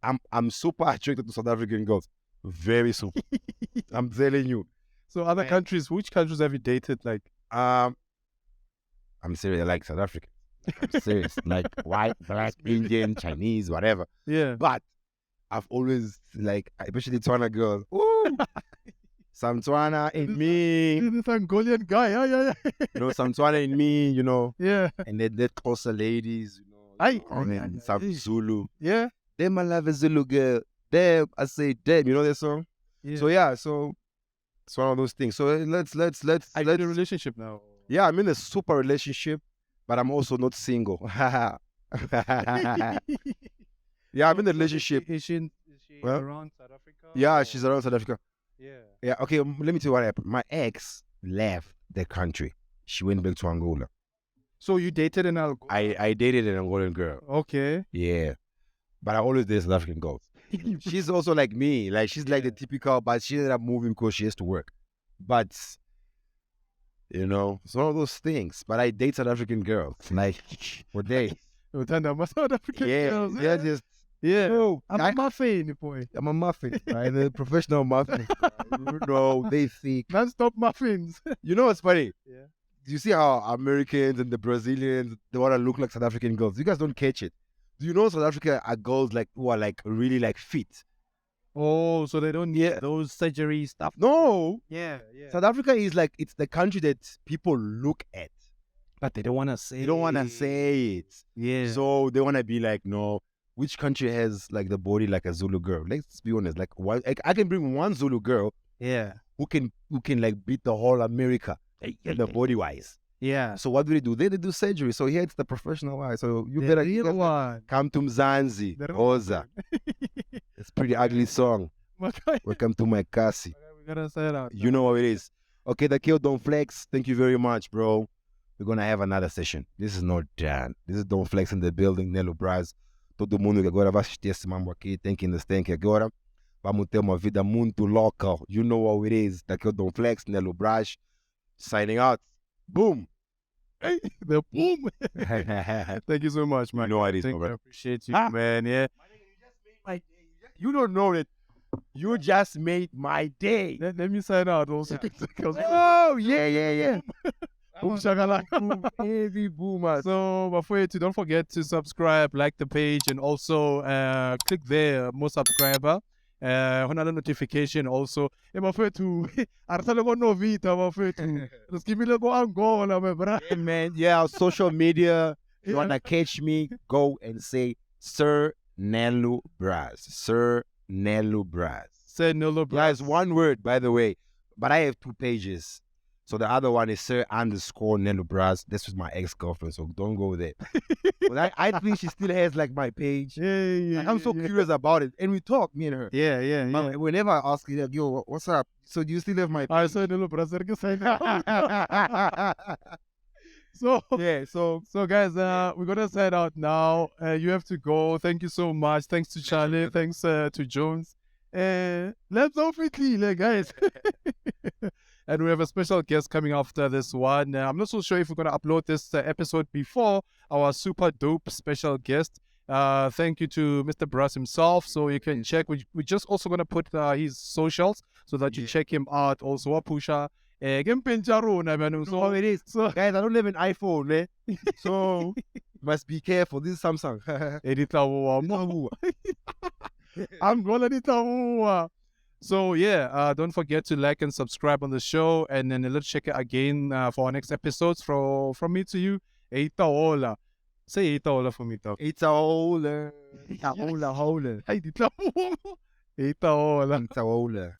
[SPEAKER 1] I'm super attracted to South African girls. Very super. I'm telling you.
[SPEAKER 2] So other countries, which countries have you dated? Like
[SPEAKER 1] I'm serious. I like South African. I'm serious. Like white, black, Indian, Chinese, whatever.
[SPEAKER 2] Yeah.
[SPEAKER 1] But I've always especially Tswana girls. Ooh. Some Tswana in me.
[SPEAKER 2] This Angolian guy. Yeah.
[SPEAKER 1] Some Tswana in me,
[SPEAKER 2] Yeah.
[SPEAKER 1] And then the Xhosa ladies, and some Zulu.
[SPEAKER 2] Yeah.
[SPEAKER 1] Them I love a Zulu girl. Them, I say them. You know that song?
[SPEAKER 2] Yeah.
[SPEAKER 1] So it's one of those things. So let's
[SPEAKER 2] Are you in a relationship now?
[SPEAKER 1] Yeah, I'm in a super relationship, but I'm also not single. Yeah, I'm in a relationship.
[SPEAKER 2] Is she around South Africa?
[SPEAKER 1] Yeah, she's around South Africa.
[SPEAKER 2] Yeah.
[SPEAKER 1] Okay, let me tell you what happened. My ex left the country. She went back to Angola.
[SPEAKER 2] So you dated an Angola?
[SPEAKER 1] I dated an Angolan girl.
[SPEAKER 2] Okay.
[SPEAKER 1] Yeah. But I always date South African girls. She's also like me. Like she's like the typical, but she ended up moving because she has to work. But it's one of those things. But I date South African girls. Like for days.
[SPEAKER 2] I'm South African girls.
[SPEAKER 1] Yeah.
[SPEAKER 2] No, I'm a muffin, boy.
[SPEAKER 1] I'm a muffin, right? A professional muffin. They think.
[SPEAKER 2] Non-stop muffins.
[SPEAKER 1] You know what's funny?
[SPEAKER 2] Yeah.
[SPEAKER 1] You see how Americans and the Brazilians, they want to look like South African girls. You guys don't catch it. Do you know South Africa are girls who are really fit?
[SPEAKER 2] Oh, so they don't need those surgery stuff.
[SPEAKER 1] No.
[SPEAKER 2] Yeah.
[SPEAKER 1] South Africa is it's the country that people look at.
[SPEAKER 2] But they don't want to say it.
[SPEAKER 1] They don't want to say it.
[SPEAKER 2] Yeah.
[SPEAKER 1] So they want to be like, no, which country has the body like a Zulu girl? Let's be honest. I can bring one Zulu girl.
[SPEAKER 2] Yeah.
[SPEAKER 1] Who can beat the whole America, the body wise.
[SPEAKER 2] Yeah.
[SPEAKER 1] So what do? They do surgery. So here it's the professional eye. So you better come to Mzansi, Oza. It's a pretty ugly song. Welcome to my kasi.
[SPEAKER 2] We gotta say it out.
[SPEAKER 1] You know what it is. Okay, the Kill Don't Flex. Thank you very much, bro. We're gonna have another session. This is not done. This is Don't Flex in the building, Nelo Braz. Todo mundo que agora vai assistir esse mambo aqui tem que understand que agora vamos ter uma vida muito louca. You know what it is. The Kill Don't Flex, Nelo Braz. Signing out. Boom.
[SPEAKER 2] Hey, the boom. Thank you so much, man.
[SPEAKER 1] You know what it is,
[SPEAKER 2] I appreciate you, man. Yeah.
[SPEAKER 1] You don't know it. You just made my day.
[SPEAKER 2] Let me sign out also.
[SPEAKER 1] Oh, yeah.
[SPEAKER 2] Boom shakalaka.
[SPEAKER 1] Heavy boomer.
[SPEAKER 2] So, Bafwetu, don't forget to subscribe, like the page, and also click there, more subscriber. Another notification also. Bafwetu, arsale go novita, Bafwetu. Just give me go Angola, my brother.
[SPEAKER 1] Yeah, man. Yeah, social media. If you wanna catch me, go and say Sir Nelo Braz. Sir Nelo Braz.
[SPEAKER 2] Say Nelo Braz.
[SPEAKER 1] Yeah, it's one word, by the way. But I have 2 pages. So the other one is Sir_Nelo Braz. This was my ex-girlfriend, so don't go there. But I think she still has like my page.
[SPEAKER 2] Yeah.
[SPEAKER 1] I'm so curious about it. And we talk, me and her.
[SPEAKER 2] Yeah.
[SPEAKER 1] Whenever I ask her, like, yo, what's up? So do you still have my page?
[SPEAKER 2] I saw Nelo Braz. So guys, we're gonna sign out now. You have to go. Thank you so much. Thanks to Charlie. Thanks to Jones. Let's off it, guys. And we have a special guest coming after this one. I'm not so sure if we're gonna upload this episode before our super dope special guest. Thank you to Mr. Braz himself. So you can check. We're just also gonna put his socials so that you check him out. Also, Wapusha. So it is. So
[SPEAKER 1] guys, I don't have an iPhone, eh? So must be careful. This is Samsung.
[SPEAKER 2] Angolan. So yeah, don't forget to like and subscribe on the show, and then let's check it again for our next episodes. From me to you, Eitaola. Say Eitaola for me, talk.
[SPEAKER 1] Eitaola.
[SPEAKER 2] Eitaola.
[SPEAKER 1] Eitaola.